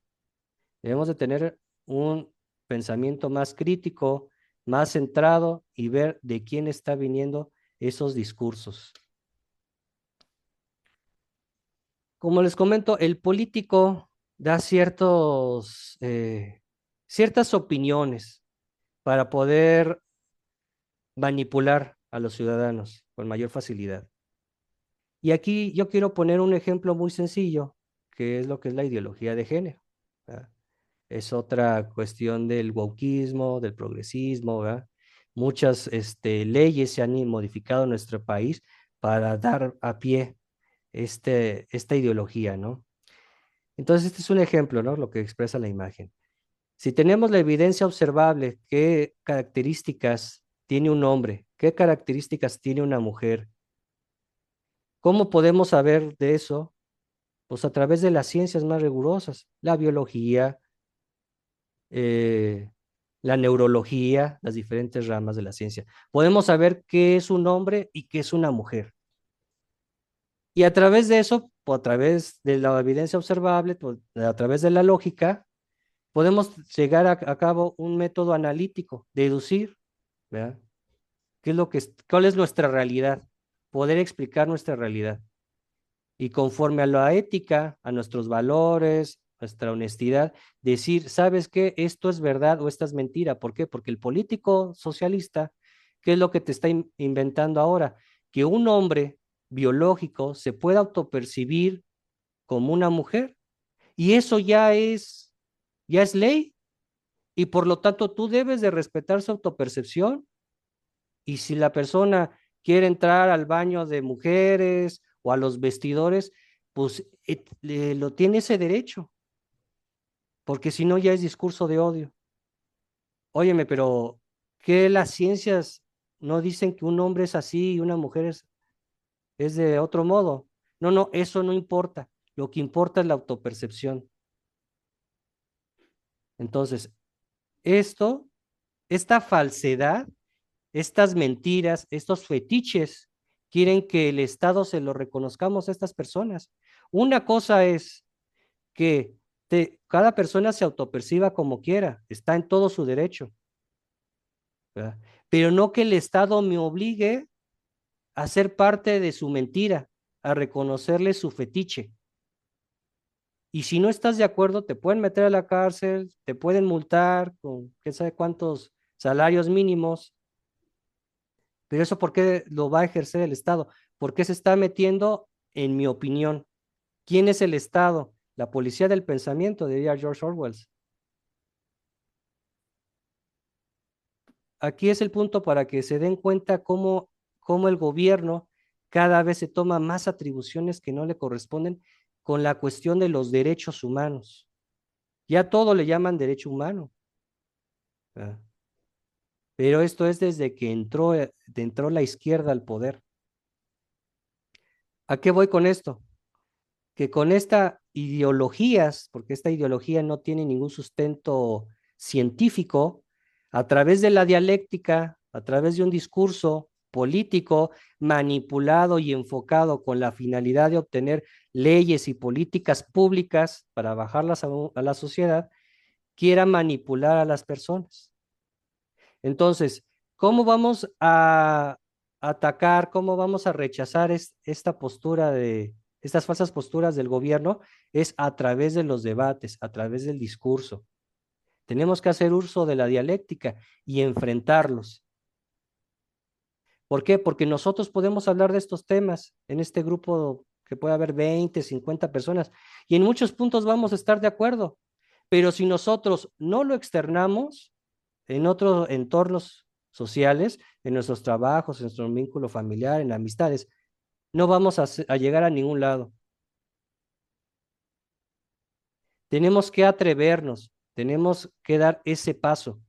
Debemos de tener un pensamiento más crítico, más centrado y ver de quién está viniendo esos discursos. Como les comento, el político da ciertas opiniones para poder manipular a los ciudadanos con mayor facilidad. Y aquí yo quiero poner un ejemplo muy sencillo, que es lo que es la ideología de género, ¿verdad? Es otra cuestión del wokismo, del progresismo, ¿verdad? Muchas leyes se han modificado en nuestro país para dar a pie esta ideología, ¿no? Entonces, este es un ejemplo, ¿no? Lo que expresa la imagen. Si tenemos la evidencia observable, ¿qué características tiene un hombre? ¿Qué características tiene una mujer? ¿Cómo podemos saber de eso? Pues a través de las ciencias más rigurosas, la biología, eh, la neurología, las diferentes ramas de la ciencia. Podemos saber qué es un hombre y qué es una mujer. Y a través de eso, o a través de la evidencia observable, pues, a través de la lógica, podemos llegar a cabo un método analítico, deducir, ¿verdad? ¿Cuál es nuestra realidad? Poder explicar nuestra realidad. Y conforme a la ética, a nuestros valores, nuestra honestidad, decir, ¿sabes qué? Esto es verdad o esta es mentira. ¿Por qué? Porque el político socialista, ¿qué es lo que te está inventando ahora? Que un hombre biológico se pueda autopercibir como una mujer. Y eso ya es ley. Y por lo tanto tú debes de respetar su autopercepción. Y si la persona quiere entrar al baño de mujeres o a los vestidores, pues lo tiene ese derecho, porque si no ya es discurso de odio. Óyeme, pero ¿qué las ciencias no dicen que un hombre es así y una mujer es de otro modo? No, no, eso no importa. Lo que importa es la autopercepción. Entonces, esta falsedad, estas mentiras, estos fetiches, quieren que el Estado se lo reconozcamos a estas personas. Una cosa es que cada persona se autoperciba como quiera, está en todo su derecho, ¿verdad? Pero no que el Estado me obligue a ser parte de su mentira, a reconocerle su fetiche. Y si no estás de acuerdo, te pueden meter a la cárcel, te pueden multar con quién sabe cuántos salarios mínimos. Pero eso, ¿por qué lo va a ejercer el Estado? ¿Por qué se está metiendo, en mi opinión? ¿Quién es el Estado? La policía del pensamiento, diría George Orwell. Aquí es el punto para que se den cuenta cómo el gobierno cada vez se toma más atribuciones que no le corresponden con la cuestión de los derechos humanos. Ya todo le llaman derecho humano, ¿verdad? Pero esto es desde que entró la izquierda al poder. ¿A qué voy con esto? Que con esta ideologías, porque esta ideología no tiene ningún sustento científico, a través de la dialéctica, a través de un discurso político manipulado y enfocado con la finalidad de obtener leyes y políticas públicas para bajarlas a la sociedad, quiera manipular a las personas. Entonces, ¿cómo vamos a atacar, cómo vamos a rechazar esta postura estas falsas posturas del gobierno? Es a través de los debates, a través del discurso. Tenemos que hacer uso de la dialéctica y enfrentarlos. ¿Por qué? Porque nosotros podemos hablar de estos temas en este grupo que puede haber 20, 50 personas y en muchos puntos vamos a estar de acuerdo, pero si nosotros no lo externamos en otros entornos sociales, en nuestros trabajos, en nuestro vínculo familiar, en amistades, no vamos a llegar a ningún lado. Tenemos que atrevernos, tenemos que dar ese paso.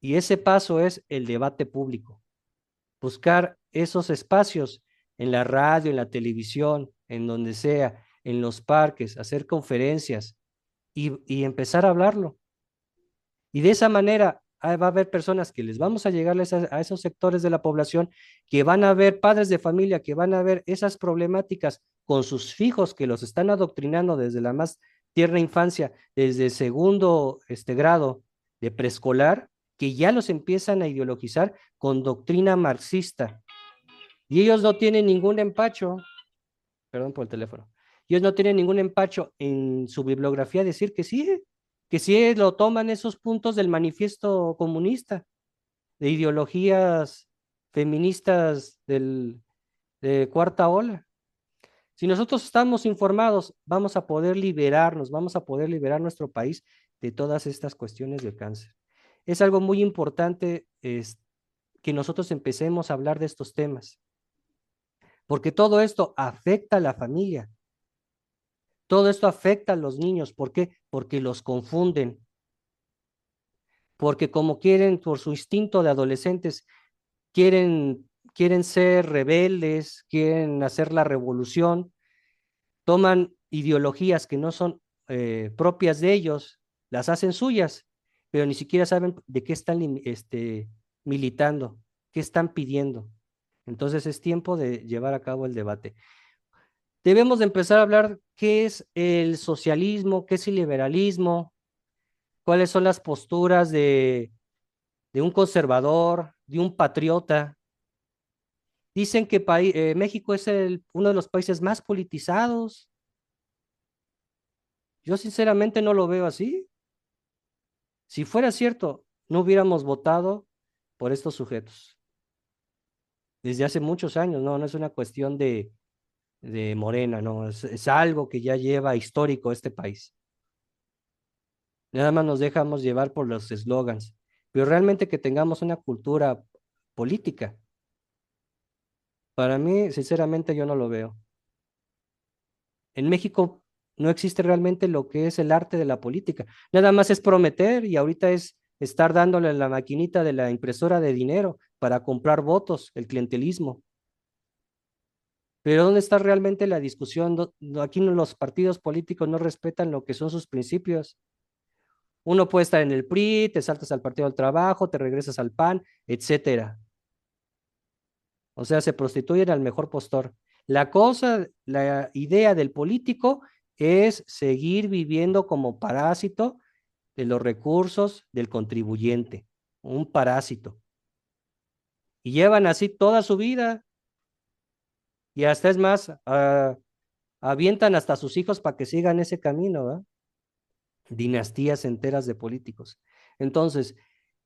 Y ese paso es el debate público. Buscar esos espacios en la radio, en la televisión, en donde sea, en los parques, hacer conferencias y empezar a hablarlo. Y de esa manera va a haber personas que les vamos a llegar a esos sectores de la población, que van a ver padres de familia, que van a ver esas problemáticas con sus hijos que los están adoctrinando desde la más tierna infancia, desde segundo grado de preescolar, que ya los empiezan a ideologizar con doctrina marxista. Y ellos no tienen ningún empacho, perdón por el teléfono, ellos no tienen ningún empacho en su bibliografía decir que sí lo toman esos puntos del manifiesto comunista, de ideologías feministas de cuarta ola. Si nosotros estamos informados, vamos a poder liberarnos, vamos a poder liberar nuestro país de todas estas cuestiones del cáncer. es algo muy importante que nosotros empecemos a hablar de estos temas, porque todo esto afecta a la familia, todo esto afecta a los niños. ¿Por qué? Porque los confunden, porque como quieren, por su instinto de adolescentes, quieren ser rebeldes, quieren hacer la revolución, toman ideologías que no son propias de ellos, las hacen suyas, pero ni siquiera saben de qué están militando, qué están pidiendo. Entonces es tiempo de llevar a cabo el debate. Debemos de empezar a hablar qué es el socialismo, qué es el liberalismo, cuáles son las posturas de un conservador, de un patriota. Dicen que México es uno de los países más politizados. Yo sinceramente no lo veo así. Si fuera cierto, no hubiéramos votado por estos sujetos desde hace muchos años. No, no es una cuestión de Morena, no, es algo que ya lleva histórico este país. Nada más nos dejamos llevar por los eslogans, pero realmente que tengamos una cultura política. Para mí, sinceramente, yo no lo veo. En México no existe realmente lo que es el arte de la política. Nada más es prometer y ahorita es estar dándole la maquinita de la impresora de dinero para comprar votos, el clientelismo. Pero ¿dónde está realmente la discusión? Aquí los partidos políticos no respetan lo que son sus principios. Uno puede estar en el PRI, te saltas al Partido del Trabajo, te regresas al PAN, etcétera. O sea, se prostituyen al mejor postor. La cosa, la idea del político es seguir viviendo como parásito de los recursos del contribuyente, un parásito. Y llevan así toda su vida y hasta es más, avientan hasta sus hijos para que sigan ese camino, ¿verdad? Dinastías enteras de políticos. Entonces,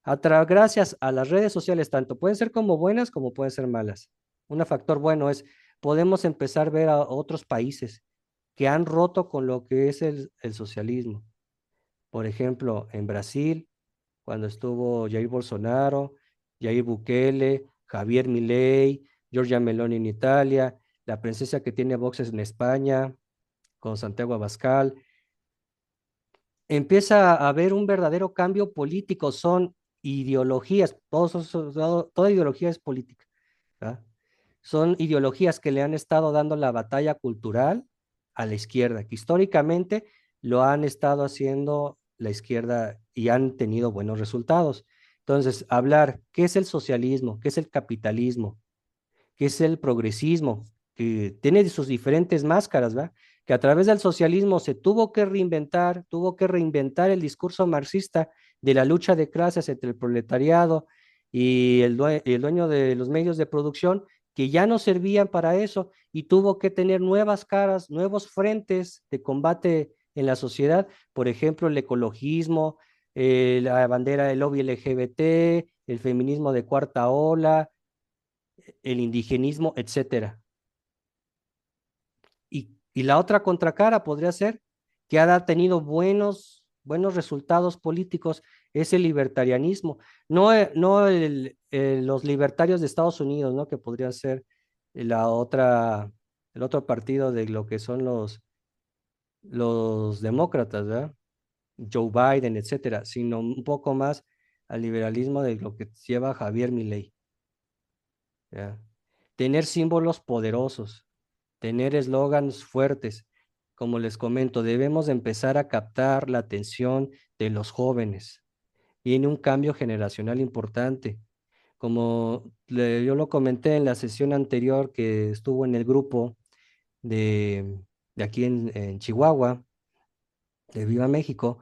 gracias a las redes sociales, tanto pueden ser como buenas como pueden ser malas. Un factor bueno es, podemos empezar a ver a otros países que han roto con lo que es el socialismo. Por ejemplo, en Brasil, cuando estuvo Jair Bolsonaro, Jair Bukele, Javier Milei, Giorgia Meloni en Italia, la princesa que tiene boxes en España, con Santiago Abascal, empieza a haber un verdadero cambio político, son ideologías, toda ideología es política, ¿verdad? Son ideologías que le han estado dando la batalla cultural a la izquierda, que históricamente lo han estado haciendo la izquierda y han tenido buenos resultados. Entonces, hablar qué es el socialismo, qué es el capitalismo, que es el progresismo, que tiene sus diferentes máscaras, ¿verdad? Que a través del socialismo se tuvo que reinventar el discurso marxista de la lucha de clases entre el proletariado y el dueño de los medios de producción, que ya no servían para eso y tuvo que tener nuevas caras, nuevos frentes de combate en la sociedad, por ejemplo, el ecologismo, la bandera del lobby LGBT, el feminismo de cuarta ola, el indigenismo, etcétera. Y la otra contracara podría ser que ha tenido buenos resultados políticos, es el libertarianismo, no los libertarios de Estados Unidos, ¿no? Que podría ser el otro partido de lo que son los demócratas, ¿verdad? Joe Biden, etcétera, sino un poco más al liberalismo de lo que lleva Javier Milei, ¿ya? Tener símbolos poderosos, tener eslogans fuertes. Como les comento, debemos de empezar a captar la atención de los jóvenes. Viene un cambio generacional importante. Como yo lo comenté en la sesión anterior que estuvo en el grupo de aquí en Chihuahua, de Viva México,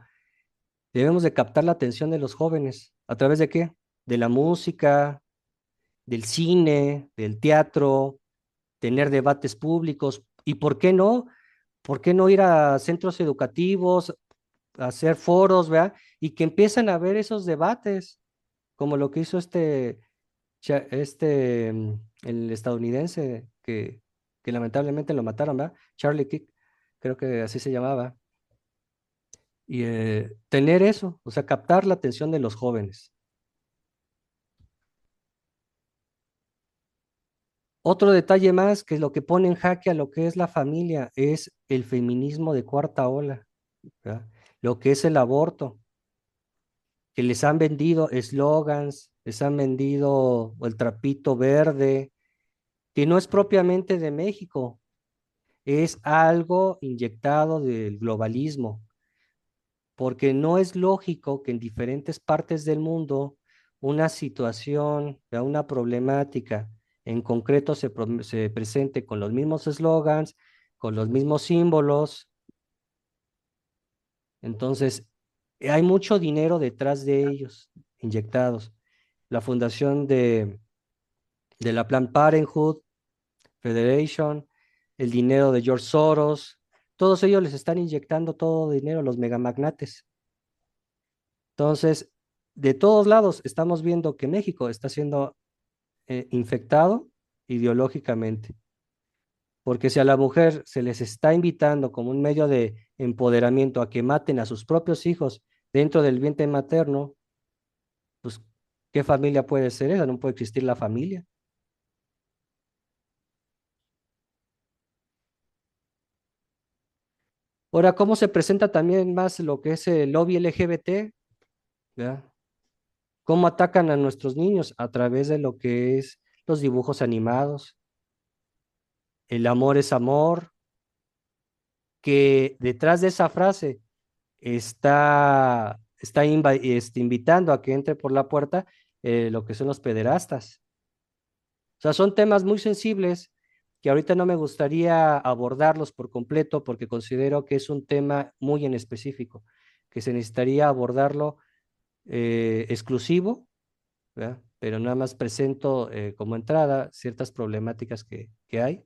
debemos de captar la atención de los jóvenes. ¿A través de qué? De la música, del cine, del teatro, tener debates públicos. ¿Y por qué no? ¿Por qué no ir a centros educativos, a hacer foros, ¿verdad? Y que empiecen a ver esos debates, como lo que hizo el estadounidense que lamentablemente lo mataron, ¿verdad? Charlie Kirk, creo que así se llamaba. y tener eso, o sea, captar la atención de los jóvenes. Otro detalle más que lo que pone en jaque a lo que es la familia es el feminismo de cuarta ola, ¿verdad? Lo que es el aborto, que les han vendido eslogans, les han vendido el trapito verde, que no es propiamente de México, es algo inyectado del globalismo, porque no es lógico que en diferentes partes del mundo una situación, una problemática en concreto se presente con los mismos eslogans, con los mismos símbolos. Entonces, hay mucho dinero detrás de ellos, inyectados. La fundación de la Planned Parenthood Federation, el dinero de George Soros, todos ellos les están inyectando todo dinero, los megamagnates. Entonces, de todos lados estamos viendo que México está siendo infectado ideológicamente, porque si a la mujer se les está invitando como un medio de empoderamiento a que maten a sus propios hijos dentro del vientre materno, pues, ¿qué familia puede ser esa? No puede existir la familia. Ahora, ¿cómo se presenta también más lo que es el lobby LGBT? ¿Verdad? ¿Cómo atacan a nuestros niños? A través de lo que es los dibujos animados, el amor es amor, que detrás de esa frase está invitando a que entre por la puerta lo que son los pederastas. O sea, son temas muy sensibles que ahorita no me gustaría abordarlos por completo porque considero que es un tema muy en específico, que se necesitaría abordarlo exclusivo, ¿verdad? Pero nada más presento como entrada ciertas problemáticas que hay.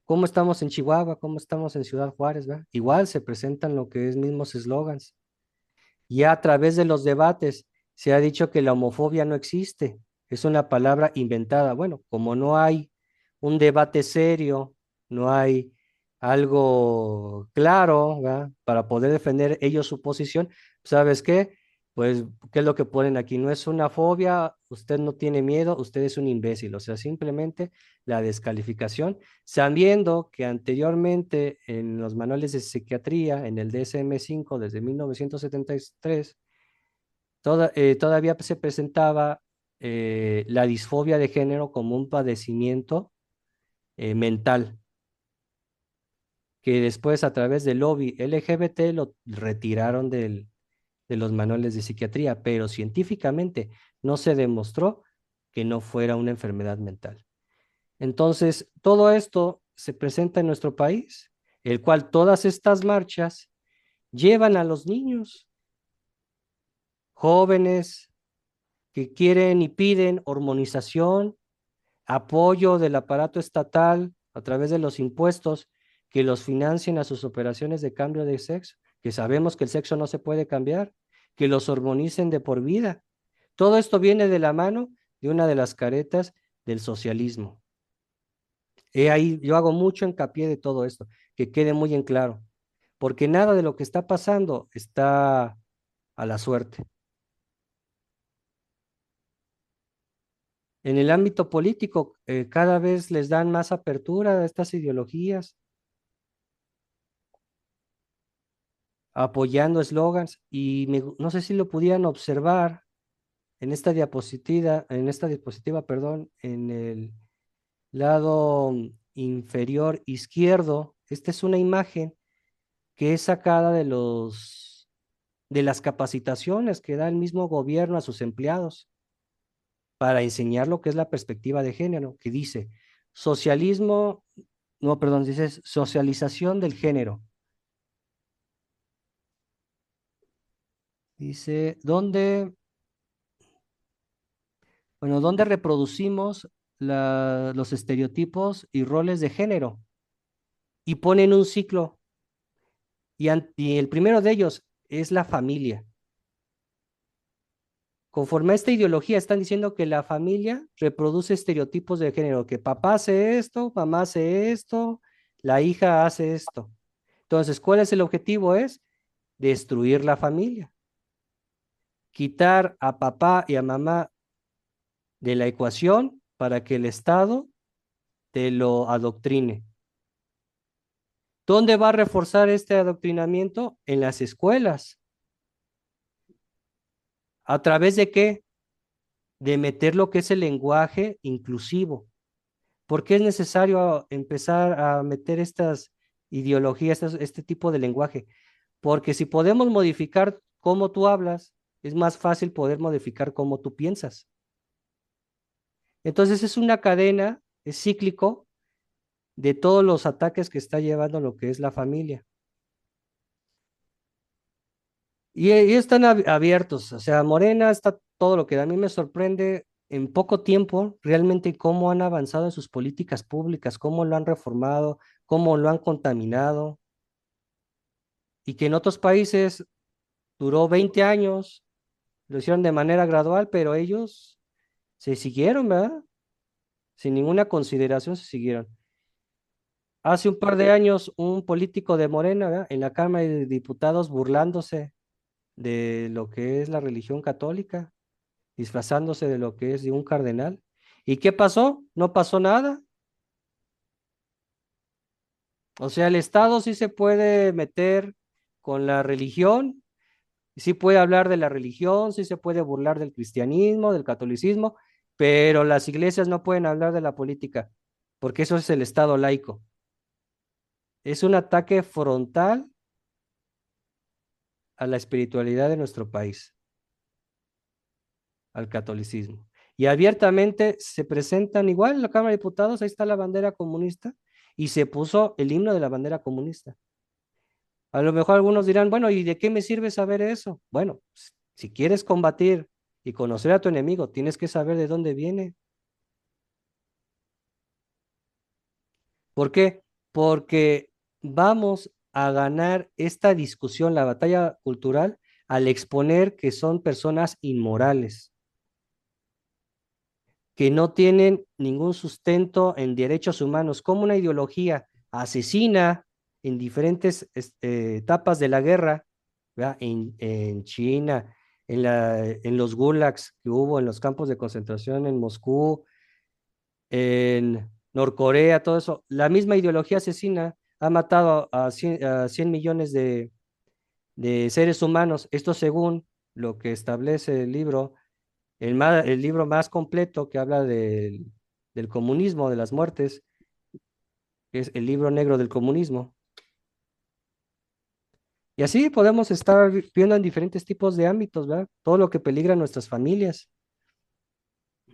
¿Cómo estamos en Chihuahua? ¿Cómo estamos en Ciudad Juárez? ¿Verdad? Igual se presentan lo que es mismos eslogans. Ya a través de los debates se ha dicho que la homofobia no existe, es una palabra inventada. Bueno, como no hay un debate serio, no hay algo claro, ¿verdad? Para poder defender ellos su posición, ¿sabes qué? Pues, ¿qué es lo que ponen aquí? No es una fobia, usted no tiene miedo, usted es un imbécil, o sea, simplemente la descalificación, sabiendo que anteriormente en los manuales de psiquiatría, en el DSM-5 desde 1973, todavía se presentaba la disfobia de género como un padecimiento mental, que después a través del lobby LGBT lo retiraron de los manuales de psiquiatría, pero científicamente no se demostró que no fuera una enfermedad mental. Entonces, todo esto se presenta en nuestro país, el cual todas estas marchas llevan a los niños jóvenes que quieren y piden hormonización, apoyo del aparato estatal a través de los impuestos que los financien a sus operaciones de cambio de sexo, que sabemos que el sexo no se puede cambiar, que los hormonicen de por vida. Todo esto viene de la mano de una de las caretas del socialismo. Ahí yo hago mucho hincapié de todo esto, que quede muy en claro, porque nada de lo que está pasando está a la suerte. En el ámbito político, cada vez les dan más apertura a estas ideologías, apoyando eslogans, y no sé si lo pudieran observar en esta diapositiva, perdón, en el lado inferior izquierdo. Esta es una imagen que es sacada de las capacitaciones que da el mismo gobierno a sus empleados para enseñar lo que es la perspectiva de género, que dice socialismo, no, perdón, dice socialización del género. Dice, ¿dónde reproducimos los estereotipos y roles de género? Y ponen un ciclo, y el primero de ellos es la familia. Conforme a esta ideología, están diciendo que la familia reproduce estereotipos de género, que papá hace esto, mamá hace esto, la hija hace esto. Entonces, ¿cuál es el objetivo? Es destruir la familia, quitar a papá y a mamá de la ecuación para que el Estado te lo adoctrine. ¿Dónde va a reforzar este adoctrinamiento? En las escuelas. ¿A través de qué? De meter lo que es el lenguaje inclusivo. ¿Por qué es necesario empezar a meter estas ideologías, este tipo de lenguaje? Porque si podemos modificar cómo tú hablas, es más fácil poder modificar cómo tú piensas. Entonces es una cadena, es cíclico de todos los ataques que está llevando lo que es la familia. Y están abiertos, o sea, Morena está todo lo que a mí me sorprende en poco tiempo, realmente cómo han avanzado en sus políticas públicas, cómo lo han reformado, cómo lo han contaminado, y que en otros países duró 20 años, lo hicieron de manera gradual, pero ellos se siguieron, ¿verdad? Sin ninguna consideración se siguieron. Hace un par de años, un político de Morena, ¿verdad? En la Cámara de Diputados burlándose de lo que es la religión católica, disfrazándose de lo que es de un cardenal. ¿Y qué pasó? No pasó nada. O sea, el Estado sí se puede meter con la religión, sí puede hablar de la religión, sí se puede burlar del cristianismo, del catolicismo, pero las iglesias no pueden hablar de la política, porque eso es el Estado laico. Es un ataque frontal a la espiritualidad de nuestro país, al catolicismo. Y abiertamente se presentan igual en la Cámara de Diputados, ahí está la bandera comunista, y se puso el himno de la bandera comunista. A lo mejor algunos dirán, bueno, ¿y de qué me sirve saber eso? Bueno, si quieres combatir y conocer a tu enemigo, tienes que saber de dónde viene. ¿Por qué? Porque vamos a ganar esta discusión, la batalla cultural, al exponer que son personas inmorales, que no tienen ningún sustento en derechos humanos, como una ideología asesina en diferentes etapas de la guerra, ¿verdad? En China, en los gulags que hubo, en los campos de concentración en Moscú, en Norcorea, todo eso. La misma ideología asesina ha matado a 100 millones de seres humanos. Esto según lo que establece el libro, el libro más completo que habla del comunismo, de las muertes, que es el libro negro del comunismo. Y así podemos estar viendo en diferentes tipos de ámbitos, ¿verdad? Todo lo que peligra a nuestras familias,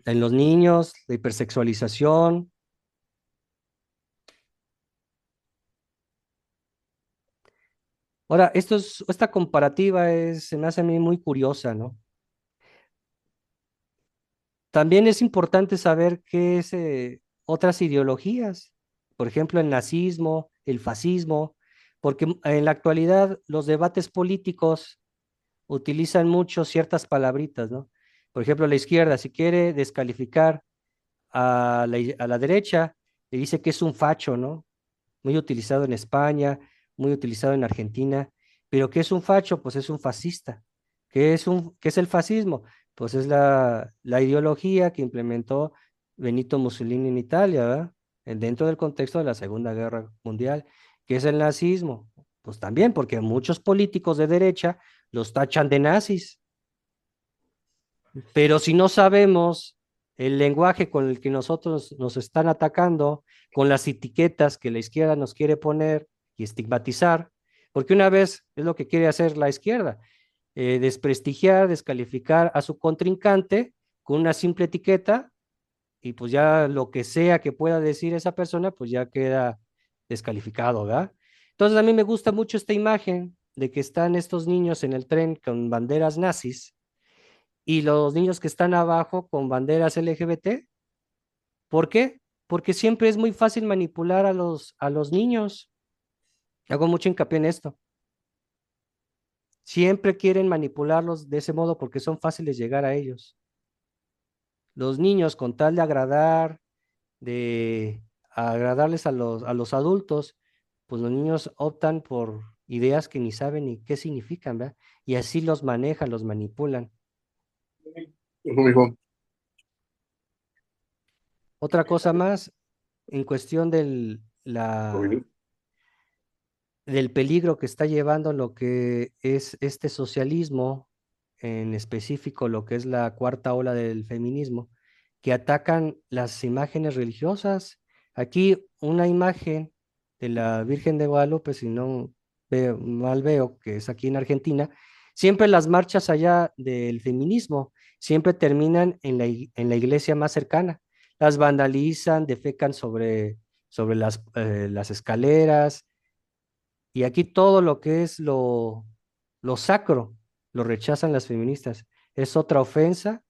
en los niños, la hipersexualización. Ahora, esta comparativa se me hace a mí muy curiosa, ¿no? También es importante saber qué es otras ideologías, por ejemplo, el nazismo, el fascismo, porque en la actualidad los debates políticos utilizan mucho ciertas palabritas, ¿no? Por ejemplo, la izquierda, si quiere descalificar a la derecha, le dice que es un facho, ¿no? Muy utilizado en España, muy utilizado en Argentina, pero ¿qué es un facho? Pues es un fascista. ¿Qué es el fascismo? Pues es la ideología que implementó Benito Mussolini en Italia, ¿verdad? Dentro del contexto de la Segunda Guerra Mundial. ¿Qué es el nazismo? Pues también, porque muchos políticos de derecha los tachan de nazis. Pero si no sabemos el lenguaje con el que nosotros nos están atacando, con las etiquetas que la izquierda nos quiere poner y estigmatizar, porque una vez es lo que quiere hacer la izquierda, desprestigiar, descalificar a su contrincante con una simple etiqueta y pues ya lo que sea que pueda decir esa persona, pues ya queda descalificado, ¿verdad? Entonces a mí me gusta mucho esta imagen de que están estos niños en el tren con banderas nazis y los niños que están abajo con banderas LGBT. ¿Por qué? Porque siempre es muy fácil manipular a los niños. Hago mucho hincapié en esto. Siempre quieren manipularlos de ese modo porque son fáciles llegar a ellos. Los niños, con tal de agradar, de agradarles a los adultos, pues los niños optan por ideas que ni saben ni qué significan, ¿verdad? Y así los manejan, los manipulan. Hijo, hijo. Otra cosa más, en cuestión Joven. del peligro que está llevando lo que es este socialismo, en específico lo que es la cuarta ola del feminismo, que atacan las imágenes religiosas. Aquí una imagen de la Virgen de Guadalupe, si no mal veo, que es aquí en Argentina, siempre las marchas allá del feminismo siempre terminan en en la iglesia más cercana. Las vandalizan, defecan sobre las escaleras, y aquí todo lo que es lo sacro lo rechazan las feministas. Es otra ofensa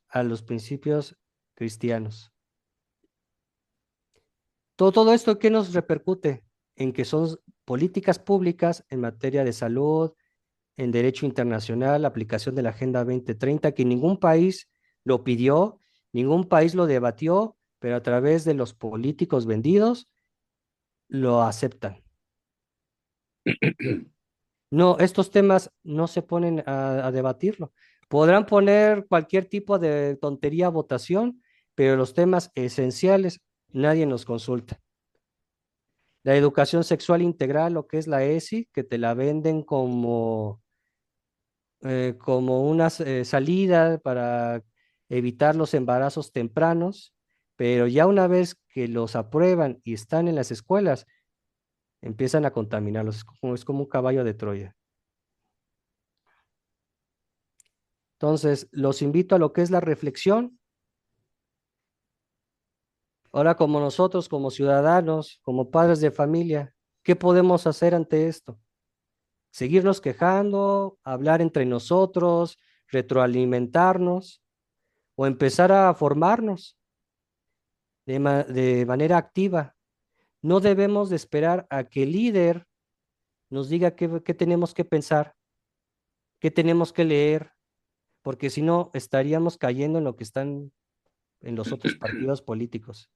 a los principios cristianos. Todo esto, ¿qué nos repercute? En que son políticas públicas en materia de salud, en derecho internacional, aplicación de la Agenda 2030, que ningún país lo pidió, ningún país lo debatió, pero a través de los políticos vendidos lo aceptan. No, estos temas no se ponen a debatirlo. Podrán poner cualquier tipo de tontería a votación, pero los temas esenciales nadie nos consulta. La educación sexual integral, lo que es la ESI, que te la venden como una salida para evitar los embarazos tempranos, pero ya una vez que los aprueban y están en las escuelas, empiezan a contaminarlos. Es como un caballo de Troya. Entonces, los invito a lo que es la reflexión. Ahora, como nosotros, como ciudadanos, como padres de familia, ¿qué podemos hacer ante esto? Seguirnos quejando, hablar entre nosotros, retroalimentarnos o empezar a formarnos de manera activa. No debemos de esperar a que el líder nos diga qué tenemos que pensar, qué tenemos que leer, porque si no, estaríamos cayendo en lo que están en los otros partidos políticos.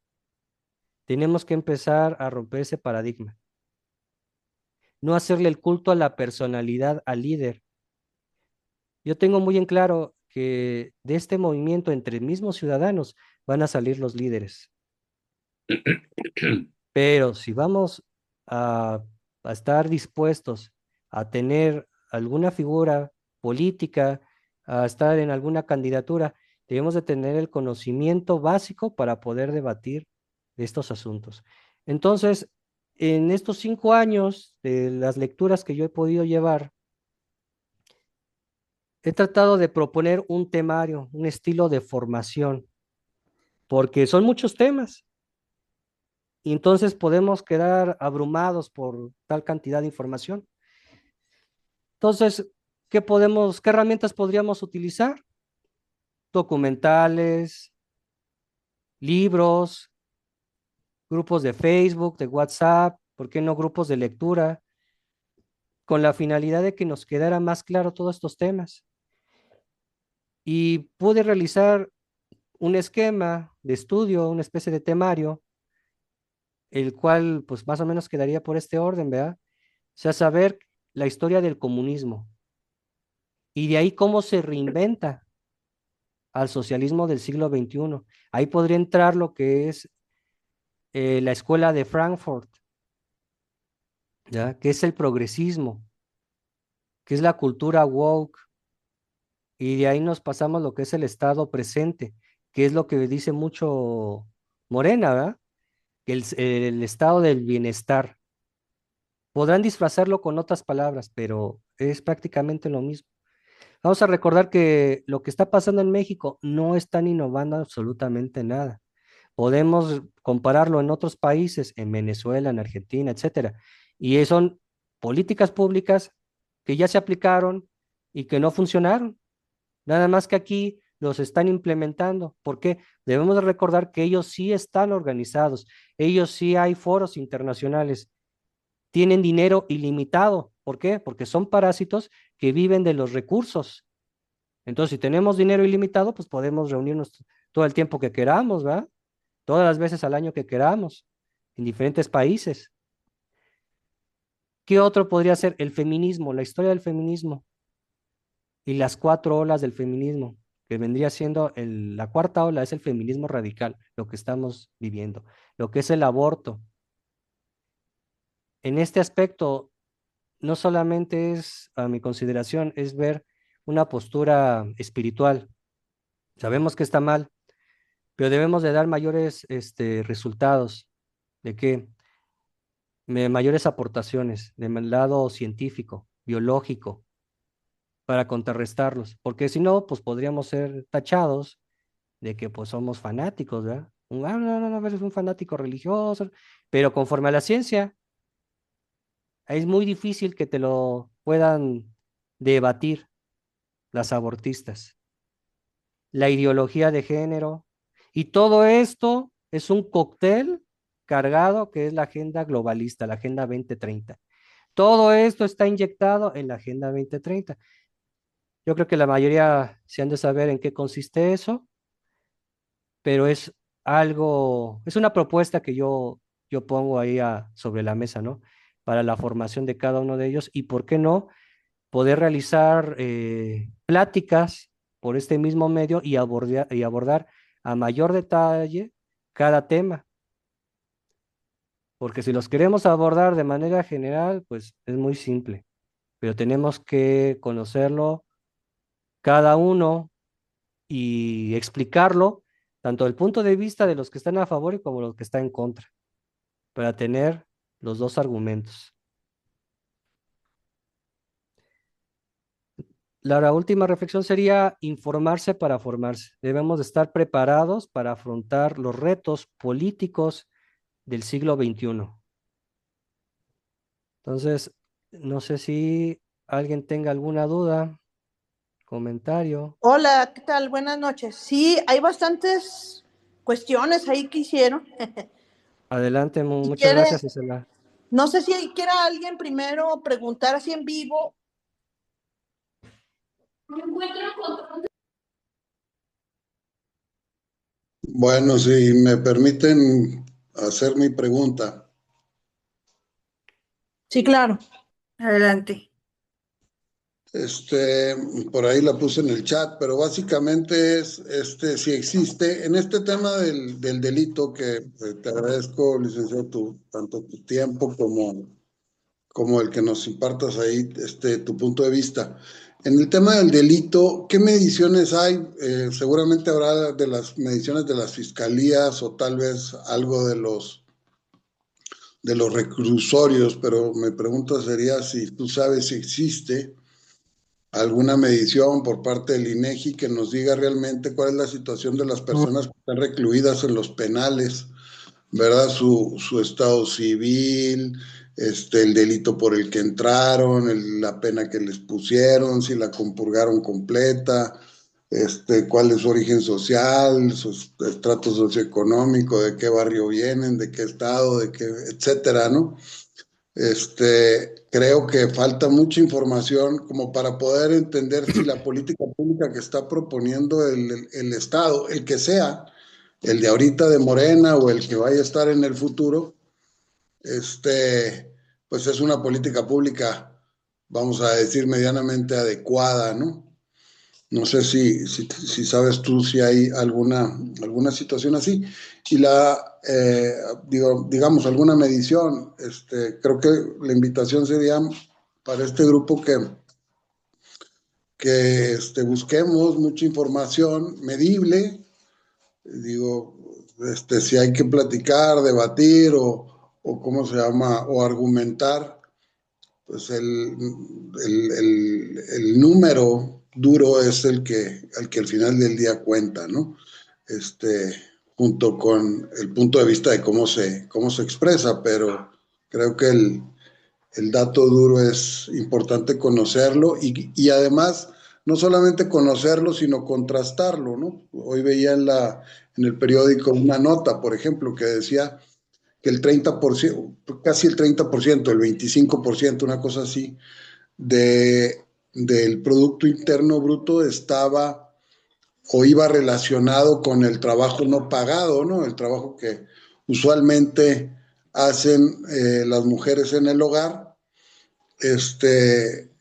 Tenemos que empezar a romper ese paradigma. No hacerle el culto a la personalidad al líder. Yo tengo muy en claro que de este movimiento entre mismos ciudadanos van a salir los líderes. Pero si vamos a, a estar dispuestos a tener alguna figura política, a estar en alguna candidatura, debemos de tener el conocimiento básico para poder debatir de estos asuntos. Entonces, en estos 5 años de las lecturas que yo he podido llevar, he tratado de proponer un temario, un estilo de formación, porque son muchos temas y entonces podemos quedar abrumados por tal cantidad de información. Entonces, qué herramientas podríamos utilizar? Documentales, libros, grupos de Facebook, de WhatsApp, ¿por qué no grupos de lectura? Con la finalidad de que nos quedara más claro todos estos temas. Y pude realizar un esquema de estudio, una especie de temario, el cual pues más o menos quedaría por este orden, ¿verdad? O sea, saber la historia del comunismo y de ahí cómo se reinventa al socialismo del siglo XXI. Ahí podría entrar lo que es la escuela de Frankfurt, ¿ya? Que es el progresismo, que es la cultura woke, y de ahí nos pasamos lo que es el estado presente, que es lo que dice mucho Morena, ¿verdad? Que el estado del bienestar. Podrán disfrazarlo con otras palabras, pero es prácticamente lo mismo. Vamos a recordar que lo que está pasando en México no están innovando absolutamente nada. Podemos compararlo en otros países, en Venezuela, en Argentina, etcétera. Y son políticas públicas que ya se aplicaron y que no funcionaron. Nada más que aquí los están implementando. ¿Por qué? Debemos de recordar que ellos sí están organizados, ellos sí hay foros internacionales, tienen dinero ilimitado. ¿Por qué? Porque son parásitos que viven de los recursos. Entonces, si tenemos dinero ilimitado, pues podemos reunirnos todo el tiempo que queramos, ¿verdad? Todas las veces al año que queramos, en diferentes países. ¿Qué otro podría ser? El feminismo, la historia del feminismo y las 4 olas del feminismo, que vendría siendo la cuarta ola es el feminismo radical, lo que estamos viviendo, lo que es el aborto. En este aspecto, no solamente es, a mi consideración, es ver una postura espiritual. Sabemos que está mal, pero debemos de dar mayores resultados, de que mayores aportaciones del lado científico, biológico, para contrarrestarlos, porque si no, pues podríamos ser tachados de que pues somos fanáticos, ¿verdad? No, no, no, eres un fanático religioso, pero conforme a la ciencia, es muy difícil que te lo puedan debatir las abortistas. La ideología de género, y todo esto es un cóctel cargado que es la agenda globalista, la Agenda 2030. Todo esto está inyectado en la Agenda 2030. Yo creo que la mayoría se han de saber en qué consiste eso, pero es algo, es una propuesta que yo pongo ahí sobre la mesa, ¿no? Para la formación de cada uno de ellos y, ¿por qué no? Poder realizar pláticas por este mismo medio y abordar a mayor detalle cada tema, porque si los queremos abordar de manera general, pues es muy simple, pero tenemos que conocerlo cada uno y explicarlo tanto del punto de vista de los que están a favor y como los que están en contra, para tener los dos argumentos. La última reflexión sería informarse para formarse. Debemos de estar preparados para afrontar los retos políticos del siglo XXI. Entonces, no sé si alguien tenga alguna duda, comentario. Hola, ¿qué tal? Buenas noches. Sí, hay bastantes cuestiones ahí que hicieron. Adelante, Si muchas quiere, gracias, Isela. no sé si quiera alguien primero preguntar así en vivo. Bueno, si me permiten hacer mi pregunta. Sí, claro. Adelante. Por ahí la puse en el chat, pero básicamente es, si existe, en este tema del delito, que te agradezco, licenciado, tanto tu tiempo como el que nos impartas ahí, tu punto de vista. En el tema del delito, ¿qué mediciones hay? Seguramente habrá de las mediciones de las fiscalías o tal vez algo de los reclusorios, pero mi pregunta sería si tú sabes si existe alguna medición por parte del INEGI que nos diga realmente cuál es la situación de las personas que están recluidas en los penales, ¿verdad? Su estado civil, el delito por el que entraron, la pena que les pusieron, si la compurgaron completa, cuál es su origen social, su estrato socioeconómico, de qué barrio vienen, de qué estado, de qué, etcétera, ¿no? Creo que falta mucha información como para poder entender si la política pública que está proponiendo el Estado, el que sea, el de ahorita de Morena o el que vaya a estar en el futuro, pues es una política pública, vamos a decir, medianamente adecuada, ¿no? No sé si sabes tú si hay alguna situación así. Y digamos, alguna medición. Creo que la invitación sería para este grupo que busquemos mucha información medible. Digo, si hay que platicar, debatir o ¿cómo se llama? O argumentar, pues el número duro es el que al final del día cuenta, ¿no? Junto con el punto de vista de cómo se expresa, pero creo que el dato duro es importante conocerlo y además no solamente conocerlo, sino contrastarlo, ¿no? Hoy veía en el periódico una nota, por ejemplo, que decía que el 30%, casi el 30%, el 25%, una cosa así, del Producto Interno Bruto estaba o iba relacionado con el trabajo no pagado, ¿no? El trabajo que usualmente hacen las mujeres en el hogar este,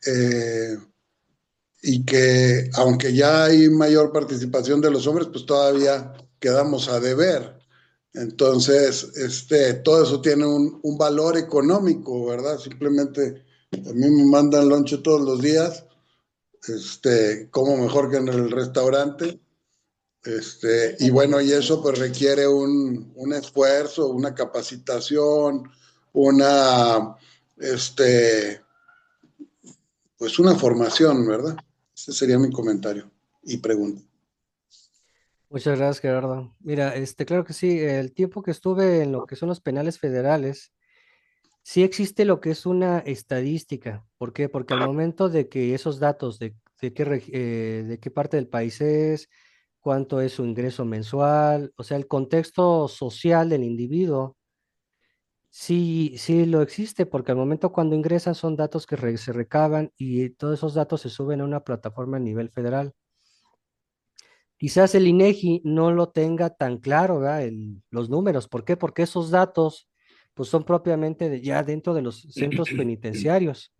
y que aunque ya hay mayor participación de los hombres, pues todavía quedamos a deber. Entonces, todo eso tiene un valor económico, ¿verdad? Simplemente a mí me mandan lonche todos los días, como mejor que en el restaurante, y bueno, y eso pues requiere un esfuerzo, una capacitación, una, este, pues una formación, ¿verdad? Ese sería mi comentario y pregunta. Muchas gracias, Gerardo. Mira, claro que sí, el tiempo que estuve en lo que son los penales federales, sí existe lo que es una estadística. ¿Por qué? Porque al momento de que esos datos de qué parte del país es, cuánto es su ingreso mensual, o sea, el contexto social del individuo, sí, sí lo existe, porque al momento cuando ingresan son datos que se recaban y todos esos datos se suben a una plataforma a nivel federal. Quizás el INEGI no lo tenga tan claro, ¿verdad? Los números. ¿Por qué? Porque esos datos pues son propiamente ya dentro de los centros penitenciarios,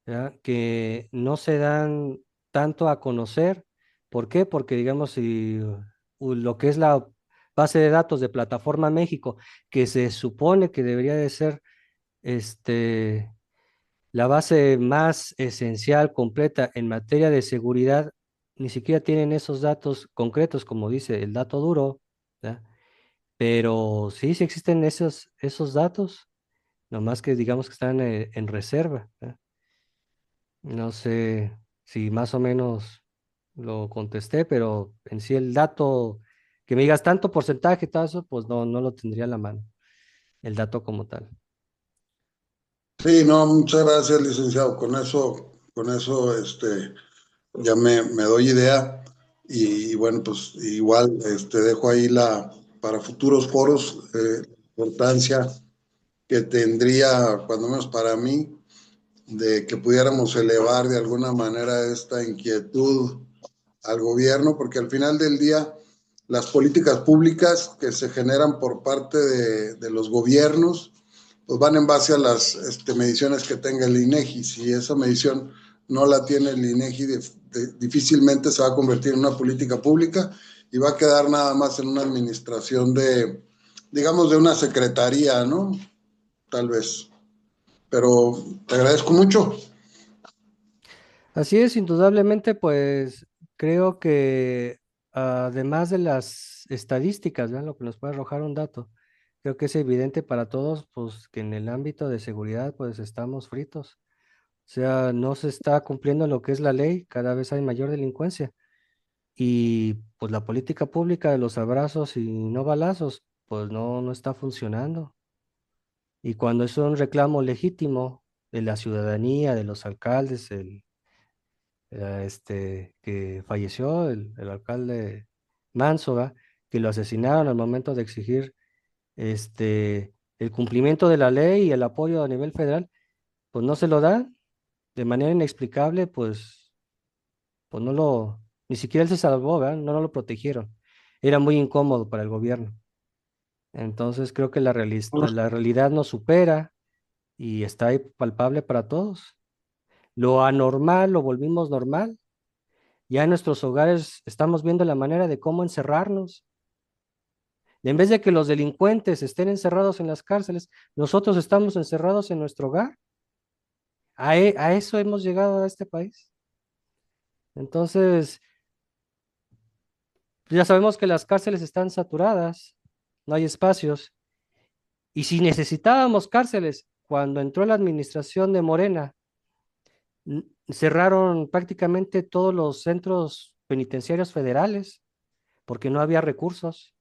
¿verdad? Que no se dan tanto a conocer. ¿Por qué? Porque digamos, si lo que es la base de datos de Plataforma México, que se supone que debería de ser este, la base más esencial, completa en materia de seguridad, ni siquiera tienen esos datos concretos, como dice el dato duro, ¿verdad? Pero sí, sí existen esos datos, nomás que digamos que están en reserva, ¿verdad? No sé si más o menos lo contesté, pero en sí el dato, que me digas tanto porcentaje, todo eso, pues no, no lo tendría a la mano, el dato como tal. Sí, no, muchas gracias, licenciado. Con eso, ya me doy idea. Y bueno, pues igual, dejo ahí para futuros foros, importancia que tendría, cuando menos para mí, de que pudiéramos elevar de alguna manera esta inquietud al gobierno, porque al final del día las políticas públicas que se generan por parte de los gobiernos, pues van en base a las mediciones que tenga el INEGI. Si esa medición no la tiene el INEGI, difícilmente se va a convertir en una política pública y va a quedar nada más en una administración digamos, de una secretaría, ¿no? Tal vez. Pero te agradezco mucho. Así es, indudablemente, pues creo que además de las estadísticas, ¿verdad? Lo que nos puede arrojar un dato, creo que es evidente para todos, pues que en el ámbito de seguridad, pues estamos fritos. O sea, no se está cumpliendo lo que es la ley, cada vez hay mayor delincuencia. Y pues la política pública de los abrazos y no balazos, pues no, no está funcionando. Y cuando es un reclamo legítimo de la ciudadanía, de los alcaldes, que falleció, el alcalde Manso, ¿va? Que lo asesinaron al momento de exigir el cumplimiento de la ley y el apoyo a nivel federal, pues no se lo dan de manera inexplicable, pues ni siquiera él se salvó, ¿verdad? No, no lo protegieron. Era muy incómodo para el gobierno. Entonces creo que la realidad nos supera y está ahí palpable para todos. Lo anormal lo volvimos normal. Ya en nuestros hogares estamos viendo la manera de cómo encerrarnos. Y en vez de que los delincuentes estén encerrados en las cárceles, nosotros estamos encerrados en nuestro hogar. A eso hemos llegado a este país. Entonces, ya sabemos que las cárceles están saturadas, no hay espacios. Y si necesitábamos cárceles, cuando entró la administración de Morena, cerraron prácticamente todos los centros penitenciarios federales porque no había recursos.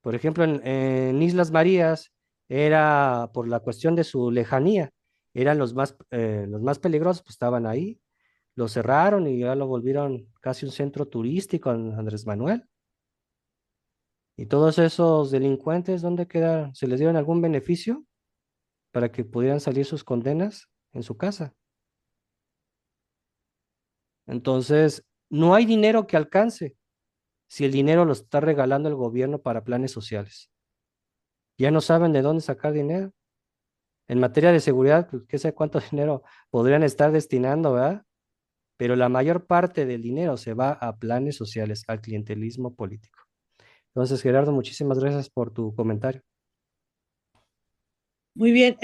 Por ejemplo, en Islas Marías era por la cuestión de su lejanía, eran los más peligrosos, pues estaban ahí. Lo cerraron y ya lo volvieron casi un centro turístico en Andrés Manuel. Y todos esos delincuentes, ¿dónde quedaron? ¿Se les dieron algún beneficio para que pudieran salir sus condenas en su casa? Entonces, no hay dinero que alcance si el dinero lo está regalando el gobierno para planes sociales. Ya no saben de dónde sacar dinero. En materia de seguridad, pues qué sé cuánto dinero podrían estar destinando, ¿verdad? Pero la mayor parte del dinero se va a planes sociales, al clientelismo político. Entonces, Gerardo, muchísimas gracias por tu comentario. Muy bien,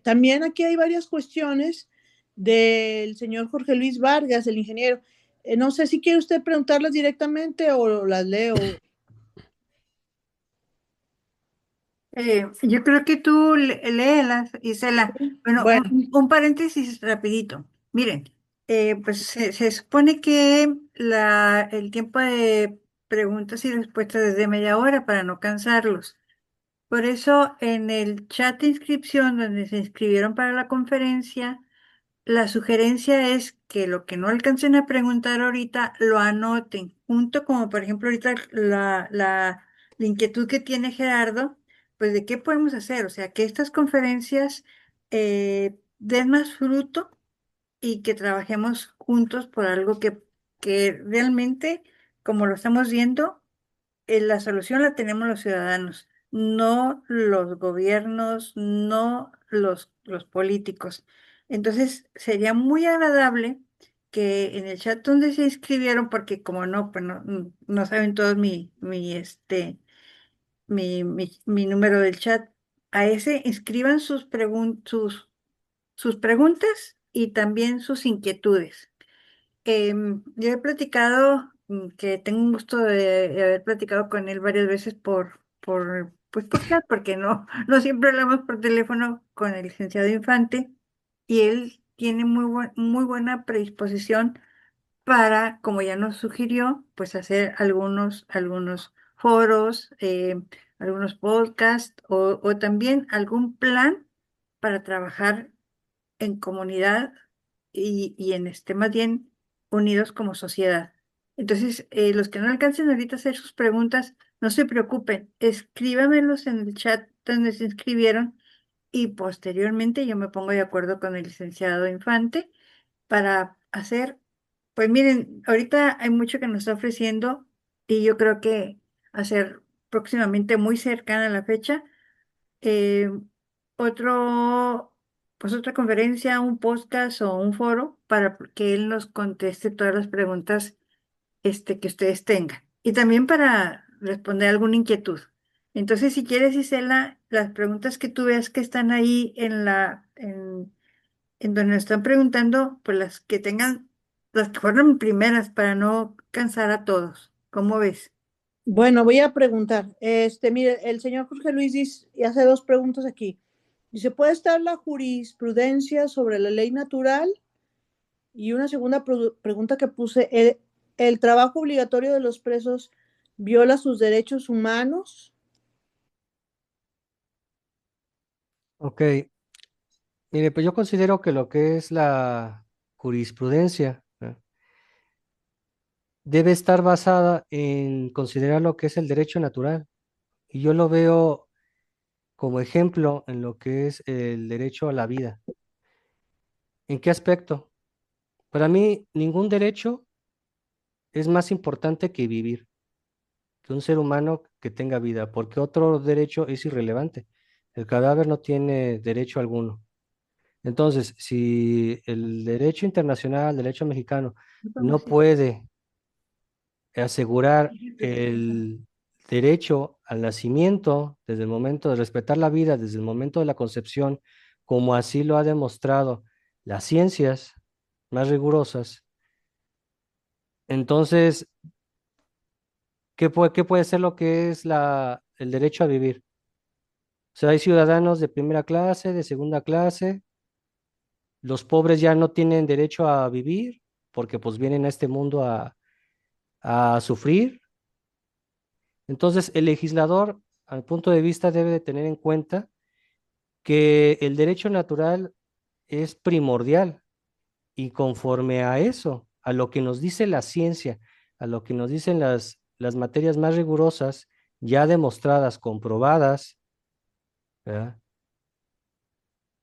también aquí hay varias cuestiones del señor Jorge Luis Vargas, el ingeniero. No sé si quiere usted preguntarlas directamente o las leo. Yo creo que tú léelas, Isela. Bueno, Bueno, un paréntesis rapidito. Miren, pues se supone que el tiempo de preguntas y respuestas es de media hora para no cansarlos. Por eso en el chat de inscripción donde se inscribieron para la conferencia, la sugerencia es que lo que no alcancen a preguntar ahorita lo anoten, junto como por ejemplo ahorita la inquietud que tiene Gerardo, pues de qué podemos hacer, o sea, que estas conferencias den más fruto y que trabajemos juntos por algo que realmente, como lo estamos viendo, la solución la tenemos los ciudadanos, no los gobiernos, no los políticos. Entonces, sería muy agradable que en el chat donde se inscribieron, porque como no, pues no saben todos mi número del chat, a ese inscriban sus preguntas y también sus inquietudes. Yo he platicado, que tengo un gusto de haber platicado con él varias veces pues por chat, porque no siempre hablamos por teléfono con el licenciado Infante, y él tiene muy buena predisposición para, como ya nos sugirió, pues hacer algunos foros, algunos podcasts o también algún plan para trabajar en comunidad y en más bien unidos como sociedad. Entonces, los que no alcancen ahorita a hacer sus preguntas, no se preocupen, escríbamelos en el chat donde se inscribieron y posteriormente yo me pongo de acuerdo con el licenciado Infante para hacer, pues miren, ahorita hay mucho que nos está ofreciendo y yo creo que hacer próximamente, muy cercana a la fecha, eh, otro, pues otra conferencia, un podcast o un foro para que él nos conteste todas las preguntas que ustedes tengan y también para responder alguna inquietud. Entonces, si quieres, Isela, las preguntas que tú veas que están ahí en donde nos están preguntando, pues las que fueron primeras para no cansar a todos. ¿Cómo ves? bueno, voy a preguntar. Mire, el señor Jorge Luis dice, y hace dos preguntas aquí. Dice, ¿puede estar la jurisprudencia sobre la ley natural? Y una segunda pregunta que puse, ¿el trabajo obligatorio de los presos viola sus derechos humanos? Ok, mire, pues yo considero que lo que es la jurisprudencia, debe estar basada en considerar lo que es el derecho natural. Y yo lo veo como ejemplo en lo que es el derecho a la vida. ¿En qué aspecto? Para mí, ningún derecho es más importante que vivir, que un ser humano que tenga vida, porque otro derecho es irrelevante. El cadáver no tiene derecho alguno. Entonces, si el derecho internacional, el derecho mexicano, no puede asegurar el derecho al nacimiento desde el momento de respetar la vida, desde el momento de la concepción, como así lo ha demostrado las ciencias más rigurosas, entonces, qué puede ser lo que es el derecho a vivir? O sea, hay ciudadanos de primera clase, de segunda clase, los pobres ya no tienen derecho a vivir porque pues vienen a este mundo a sufrir. Entonces, el legislador, al punto de vista, debe de tener en cuenta que el derecho natural es primordial y conforme a eso, a lo que nos dice la ciencia, a lo que nos dicen las materias más rigurosas, ya demostradas, comprobadas, ¿verdad?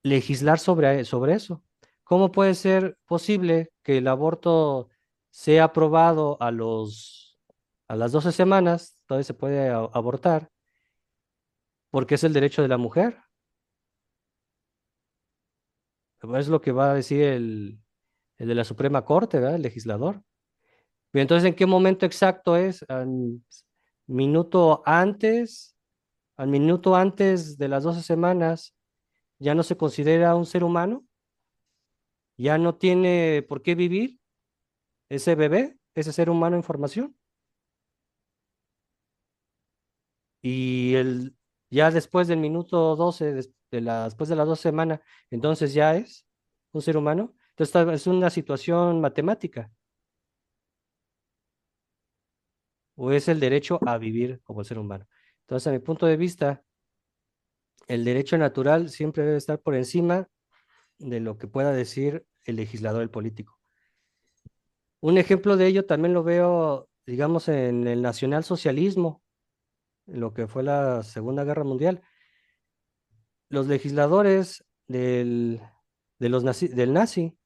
Legislar sobre eso. ¿Cómo puede ser posible que el aborto sea aprobado a las 12 semanas, todavía se puede abortar, porque es el derecho de la mujer? Es lo que va a decir el de la Suprema Corte, ¿verdad? El legislador. Pero entonces, ¿en qué momento exacto es? Minuto antes, al minuto antes de las 12 semanas, ¿ya no se considera un ser humano? ¿Ya no tiene por qué vivir ese bebé, ese ser humano en formación? Y ya después del minuto 12, después de las 12 semanas, entonces ya es un ser humano. Entonces es una situación matemática, o es el derecho a vivir como ser humano. Entonces, a mi punto de vista, el derecho natural siempre debe estar por encima de lo que pueda decir el legislador, el político. Un ejemplo de ello también lo veo, digamos, en el nacionalsocialismo, en lo que fue la Segunda Guerra Mundial. Los legisladores del nazi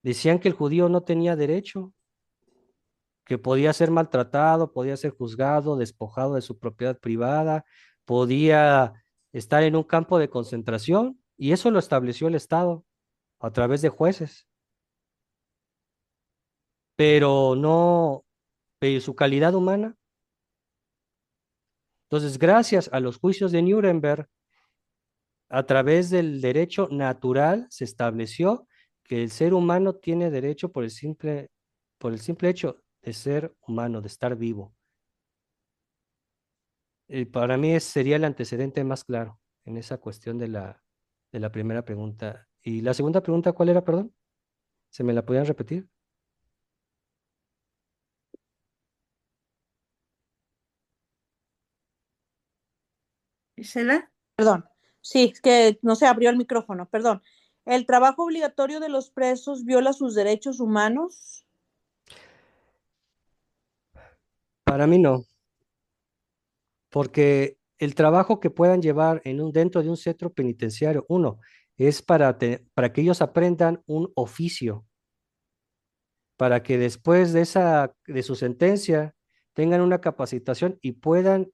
decían que el judío no tenía derecho, que podía ser maltratado, podía ser juzgado, despojado de su propiedad privada, podía estar en un campo de concentración, y eso lo estableció el Estado a través de jueces, pero no, pero su calidad humana. Entonces, gracias a los juicios de Nuremberg, a través del derecho natural se estableció que el ser humano tiene derecho por el simple hecho de ser humano, de estar vivo. Para mí sería el antecedente más claro en esa cuestión de la primera pregunta. ¿Y la segunda pregunta cuál era, perdón? ¿Se me la podían repetir? Gisela, Perdón. Sí, es que no se abrió el micrófono, perdón. ¿El trabajo obligatorio de los presos viola sus derechos humanos? Para mí no, porque el trabajo que puedan llevar dentro de un centro penitenciario, uno, es para que ellos aprendan un oficio, para que después de su sentencia tengan una capacitación y puedan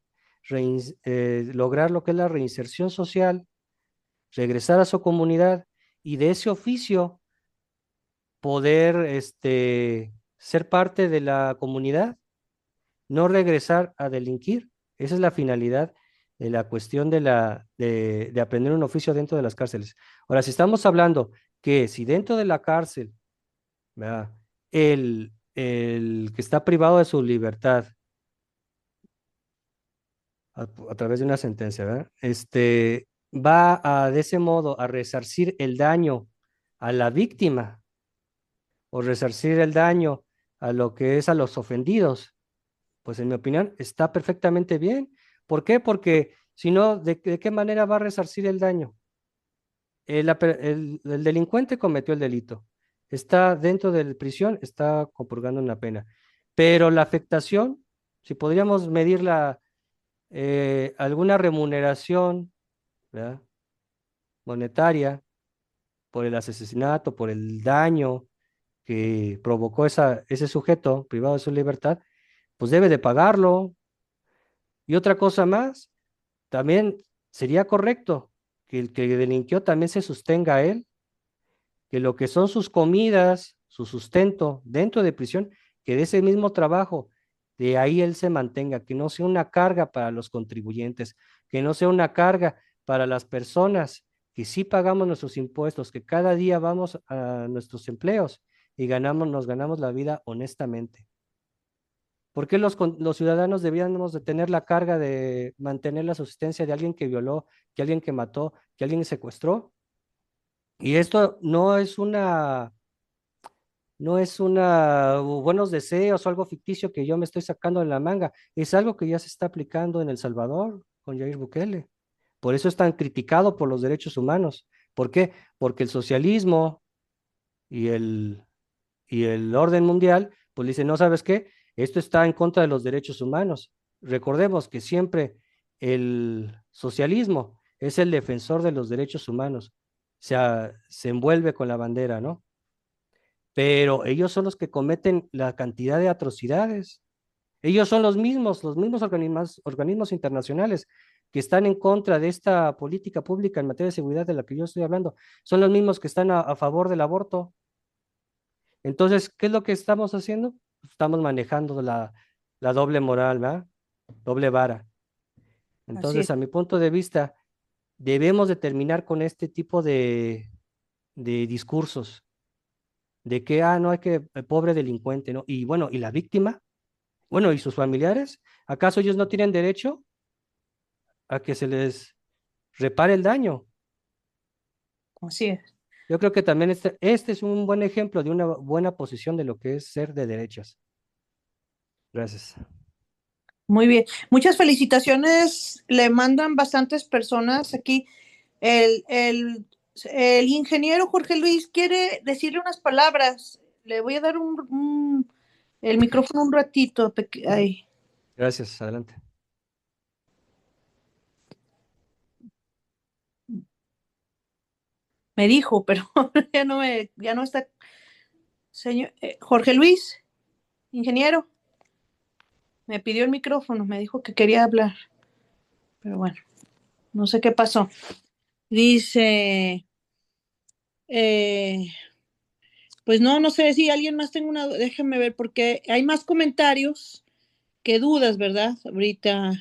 lograr lo que es la reinserción social, regresar a su comunidad y de ese oficio poder ser parte de la comunidad, no regresar a delinquir. Esa es la finalidad de la cuestión de aprender un oficio dentro de las cárceles. Ahora, si estamos hablando que si dentro de la cárcel, ¿verdad? El que está privado de su libertad a través de una sentencia, ¿verdad? Va de ese modo a resarcir el daño a la víctima o resarcir el daño a lo que es a los ofendidos, pues en mi opinión está perfectamente bien. ¿Por qué? Porque si no, ¿de qué manera va a resarcir el daño? El delincuente cometió el delito, está dentro de la prisión, está compurgando una pena, pero la afectación, si podríamos medirla, alguna remuneración, ¿verdad? Monetaria por el asesinato, por el daño que provocó ese sujeto privado de su libertad, pues debe de pagarlo. Y otra cosa más, también sería correcto que el que delinquió también se sostenga a él, que lo que son sus comidas, su sustento dentro de prisión, que de ese mismo trabajo, de ahí él se mantenga, que no sea una carga para los contribuyentes, que no sea una carga para las personas que sí pagamos nuestros impuestos, que cada día vamos a nuestros empleos y nos ganamos la vida honestamente. ¿Por qué los ciudadanos deberíamos de tener la carga de mantener la subsistencia de alguien que violó, que alguien que mató, que alguien secuestró? Y esto no es buenos deseos o algo ficticio que yo me estoy sacando de la manga, es algo que ya se está aplicando en El Salvador con Jair Bukele. Por eso es tan criticado por los derechos humanos. ¿Por qué? Porque el socialismo y el orden mundial, pues dice, no, ¿sabes qué? Esto está en contra de los derechos humanos. Recordemos que siempre el socialismo es el defensor de los derechos humanos. O sea, se envuelve con la bandera, ¿no? Pero ellos son los que cometen la cantidad de atrocidades. Ellos son los mismos organismos internacionales que están en contra de esta política pública en materia de seguridad de la que yo estoy hablando, son los mismos que están a favor del aborto. Entonces, ¿qué es lo que estamos haciendo? Estamos manejando la doble moral, ¿verdad? Doble vara. Así es. Entonces, a mi punto de vista, debemos de terminar con este tipo de discursos, de que, no, hay que, pobre delincuente, ¿no? Y bueno, ¿y la víctima? Bueno, ¿y sus familiares? ¿Acaso ellos no tienen derecho a que se les repare el daño? Así es. Yo creo que también este es un buen ejemplo de una buena posición de lo que es ser de derechas. Gracias. Muy bien. Muchas felicitaciones. Le mandan bastantes personas aquí. El ingeniero Jorge Luis quiere decirle unas palabras. Le voy a dar el micrófono un ratito. Ay, Gracias, adelante. me dijo, pero ya no está. Señor, Jorge Luis, ingeniero, me pidió el micrófono, me dijo que quería hablar, pero bueno, no sé qué pasó. Dice, eh, pues no sé si alguien más tengo una, déjeme ver, porque hay más comentarios que dudas, ¿verdad? Ahorita.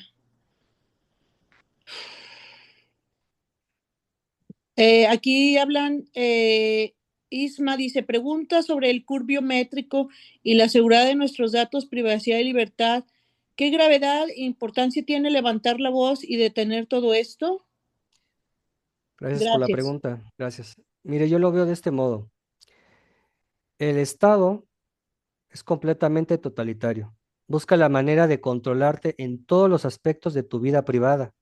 Aquí hablan, Isma dice, pregunta sobre el CUR biométrico y la seguridad de nuestros datos, privacidad y libertad. ¿Qué gravedad e importancia tiene levantar la voz y detener todo esto? Gracias por la Gracias. pregunta. Gracias. Mire, yo lo veo de este modo. El Estado es completamente totalitario. Busca la manera de controlarte en todos los aspectos de tu vida privada.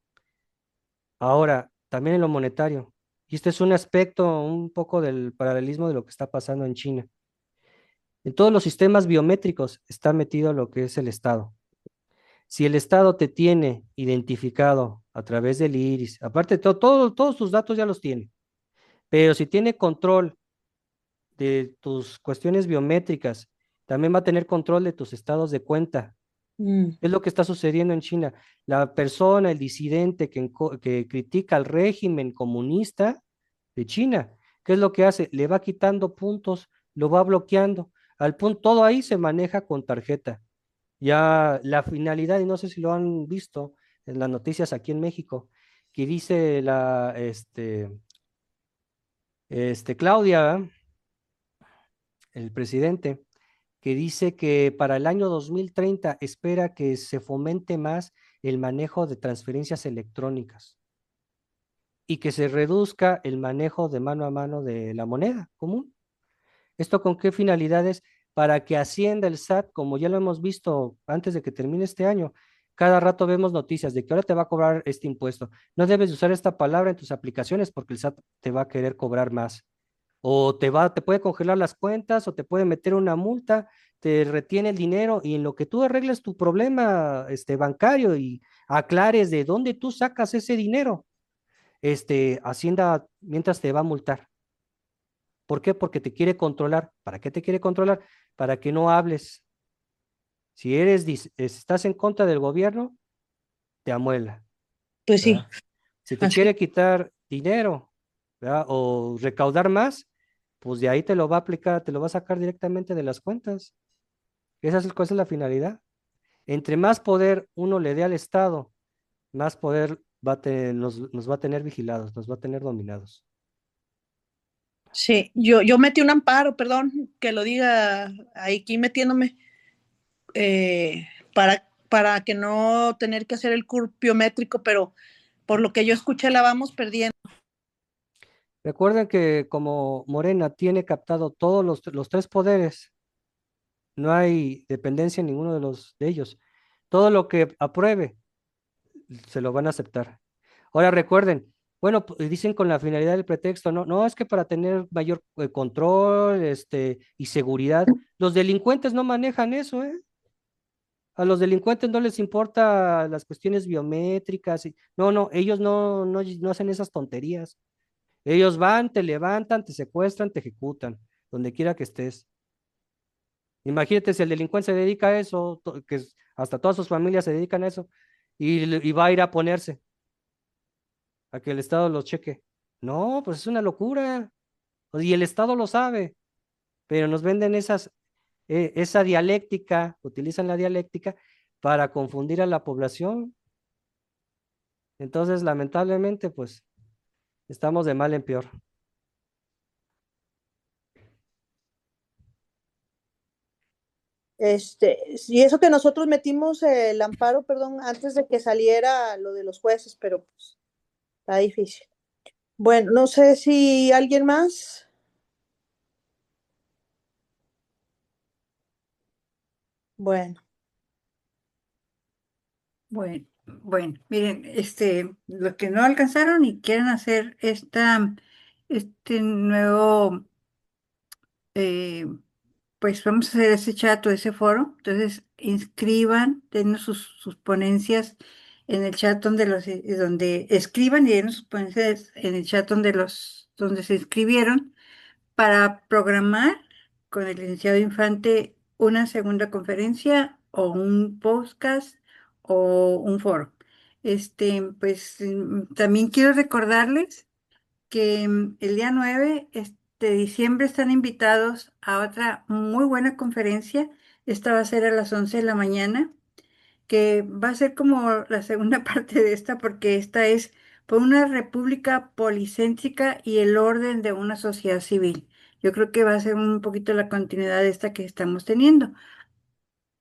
Ahora, también en lo monetario. Y este es un aspecto un poco del paralelismo de lo que está pasando en China. En todos los sistemas biométricos está metido lo que es el Estado. Si el Estado te tiene identificado a través del iris, aparte de todos tus datos ya los tiene, pero si tiene control de tus cuestiones biométricas, también va a tener control de tus estados de cuenta. Mm, Es lo que está sucediendo en China. La persona, el disidente que critica al régimen comunista de China, ¿qué es lo que hace? Le va quitando puntos, lo va bloqueando. Al punto, todo ahí se maneja con tarjeta. Ya la finalidad, y no sé si lo han visto en las noticias aquí en México, que dice Claudia, el presidente, que dice que para el año 2030 espera que se fomente más el manejo de transferencias electrónicas y que se reduzca el manejo de mano a mano de la moneda común. ¿Esto con qué finalidades? Para que Hacienda, el SAT, como ya lo hemos visto antes de que termine este año, cada rato vemos noticias de que ahora te va a cobrar este impuesto. No debes usar esta palabra en tus aplicaciones porque el SAT te va a querer cobrar más. O te puede congelar las cuentas o te puede meter una multa, te retiene el dinero y en lo que tú arregles tu problema bancario y aclares de dónde tú sacas ese dinero, Hacienda mientras te va a multar. ¿Por qué? Porque te quiere controlar. ¿Para qué te quiere controlar? Para que no hables. Si estás en contra del gobierno, te amuela, pues sí, ¿verdad? Si te así. quiere quitar dinero, ¿verdad? O recaudar más, pues de ahí te lo va a aplicar, te lo va a sacar directamente de las cuentas. Esa es la finalidad. Entre más poder uno le dé al Estado, más poder nos va a tener vigilados, nos va a tener dominados. Sí, yo metí un amparo, perdón, que lo diga aquí metiéndome, para que no tener que hacer el CUR biométrico, pero por lo que yo escuché la vamos perdiendo. Recuerden que como Morena tiene captado todos los tres poderes, no hay dependencia en ninguno de ellos. Todo lo que apruebe se lo van a aceptar. Ahora recuerden, bueno, dicen con la finalidad del pretexto, no, no, es que para tener mayor control, y seguridad, los delincuentes no manejan eso, ¿eh? A los delincuentes no les importa las cuestiones biométricas, no, ellos no hacen esas tonterías. Ellos van, te levantan, te secuestran, te ejecutan, donde quiera que estés. Imagínate si el delincuente se dedica a eso, hasta todas sus familias se dedican a eso, y va a ir a ponerse. a que el Estado los cheque. No, pues es una locura. Y el Estado lo sabe, pero nos venden esa dialéctica, utilizan la dialéctica para confundir a la población. Entonces, lamentablemente, pues estamos de mal en peor. Y eso que nosotros metimos el amparo, perdón, antes de que saliera lo de los jueces, pero pues está difícil. Bueno, no sé si alguien más. Bueno, Bueno, miren, los que no alcanzaron y quieren hacer este nuevo, eh, pues vamos a hacer ese chat o ese foro. Entonces, inscriban, denos sus ponencias en el chat donde escriban y denos sus ponencias en el chat donde se inscribieron para programar con el licenciado Infante una segunda conferencia o un podcast o un foro. También quiero recordarles que el día 9 de diciembre están invitados a otra muy buena conferencia. Esta va a ser a las 11 de la mañana, que va a ser como la segunda parte de esta, porque esta es por una república policéntrica y el orden de una sociedad civil. Yo creo que va a ser un poquito la continuidad de esta que estamos teniendo,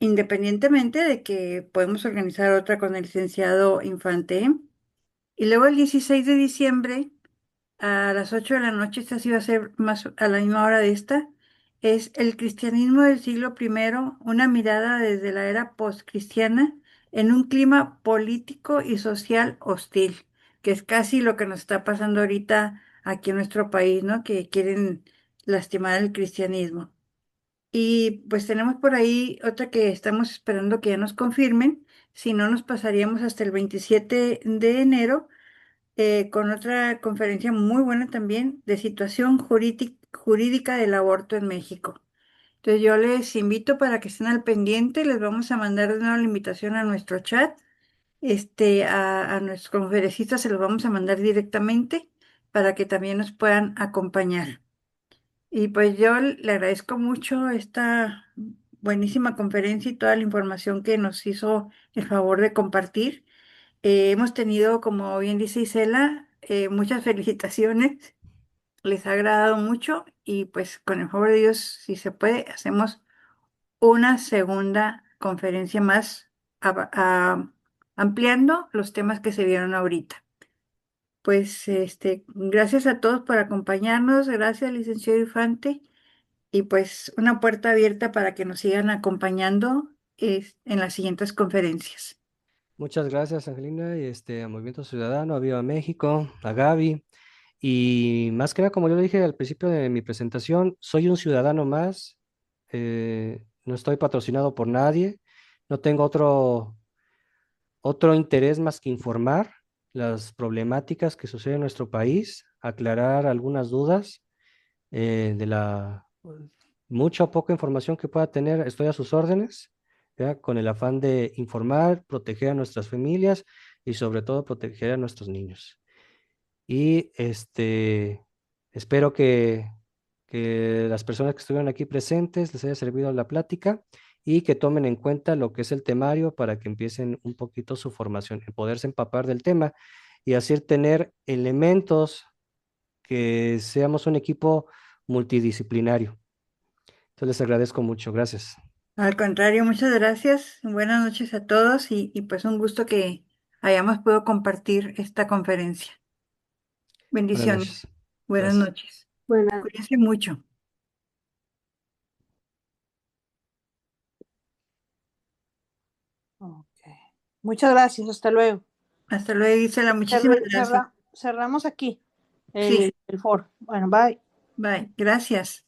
independientemente de que podemos organizar otra con el licenciado Infante. Y luego el 16 de diciembre a las 8 de la noche, esta sí va a ser más a la misma hora de esta, es el cristianismo del siglo primero, una mirada desde la era postcristiana en un clima político y social hostil, que es casi lo que nos está pasando ahorita aquí en nuestro país, ¿no? Que quieren lastimar el cristianismo. Y pues tenemos por ahí otra que estamos esperando que ya nos confirmen, si no nos pasaríamos hasta el 27 de enero con otra conferencia muy buena también de situación jurídica del aborto en México. Entonces yo les invito para que estén al pendiente, les vamos a mandar de nuevo la invitación a nuestro chat, a nuestros conferencistas se los vamos a mandar directamente para que también nos puedan acompañar. Y pues yo le agradezco mucho esta buenísima conferencia y toda la información que nos hizo el favor de compartir. Hemos tenido, como bien dice Isela, muchas felicitaciones, les ha agradado mucho y pues con el favor de Dios, si se puede, hacemos una segunda conferencia más ampliando los temas que se vieron ahorita. Pues gracias a todos por acompañarnos, gracias licenciado Infante y pues una puerta abierta para que nos sigan acompañando en las siguientes conferencias. Muchas gracias, Angelina, y a Movimiento Ciudadano, a Viva México, a Gaby. Y más que nada, como yo lo dije al principio de mi presentación, soy un ciudadano más, no estoy patrocinado por nadie, no tengo otro interés más que informar las problemáticas que suceden en nuestro país, aclarar algunas dudas de la mucha o poca información que pueda tener, estoy a sus órdenes, ¿ya? Con el afán de informar, proteger a nuestras familias y sobre todo proteger a nuestros niños. Y espero que las personas que estuvieron aquí presentes les haya servido la plática y que tomen en cuenta lo que es el temario para que empiecen un poquito su formación, en poderse empapar del tema y así tener elementos que seamos un equipo multidisciplinario. Entonces les agradezco mucho. Gracias. Al contrario, muchas gracias. Buenas noches a todos y pues un gusto que hayamos podido compartir esta conferencia. Buenas Bendiciones. noches. Buenas Gracias. noches. bueno. Cuídense mucho. Ok. Muchas gracias, hasta luego. Hasta luego, Gisela. Muchísimas gracias. Cerramos aquí Sí, el foro. Bueno, bye. bye. Gracias.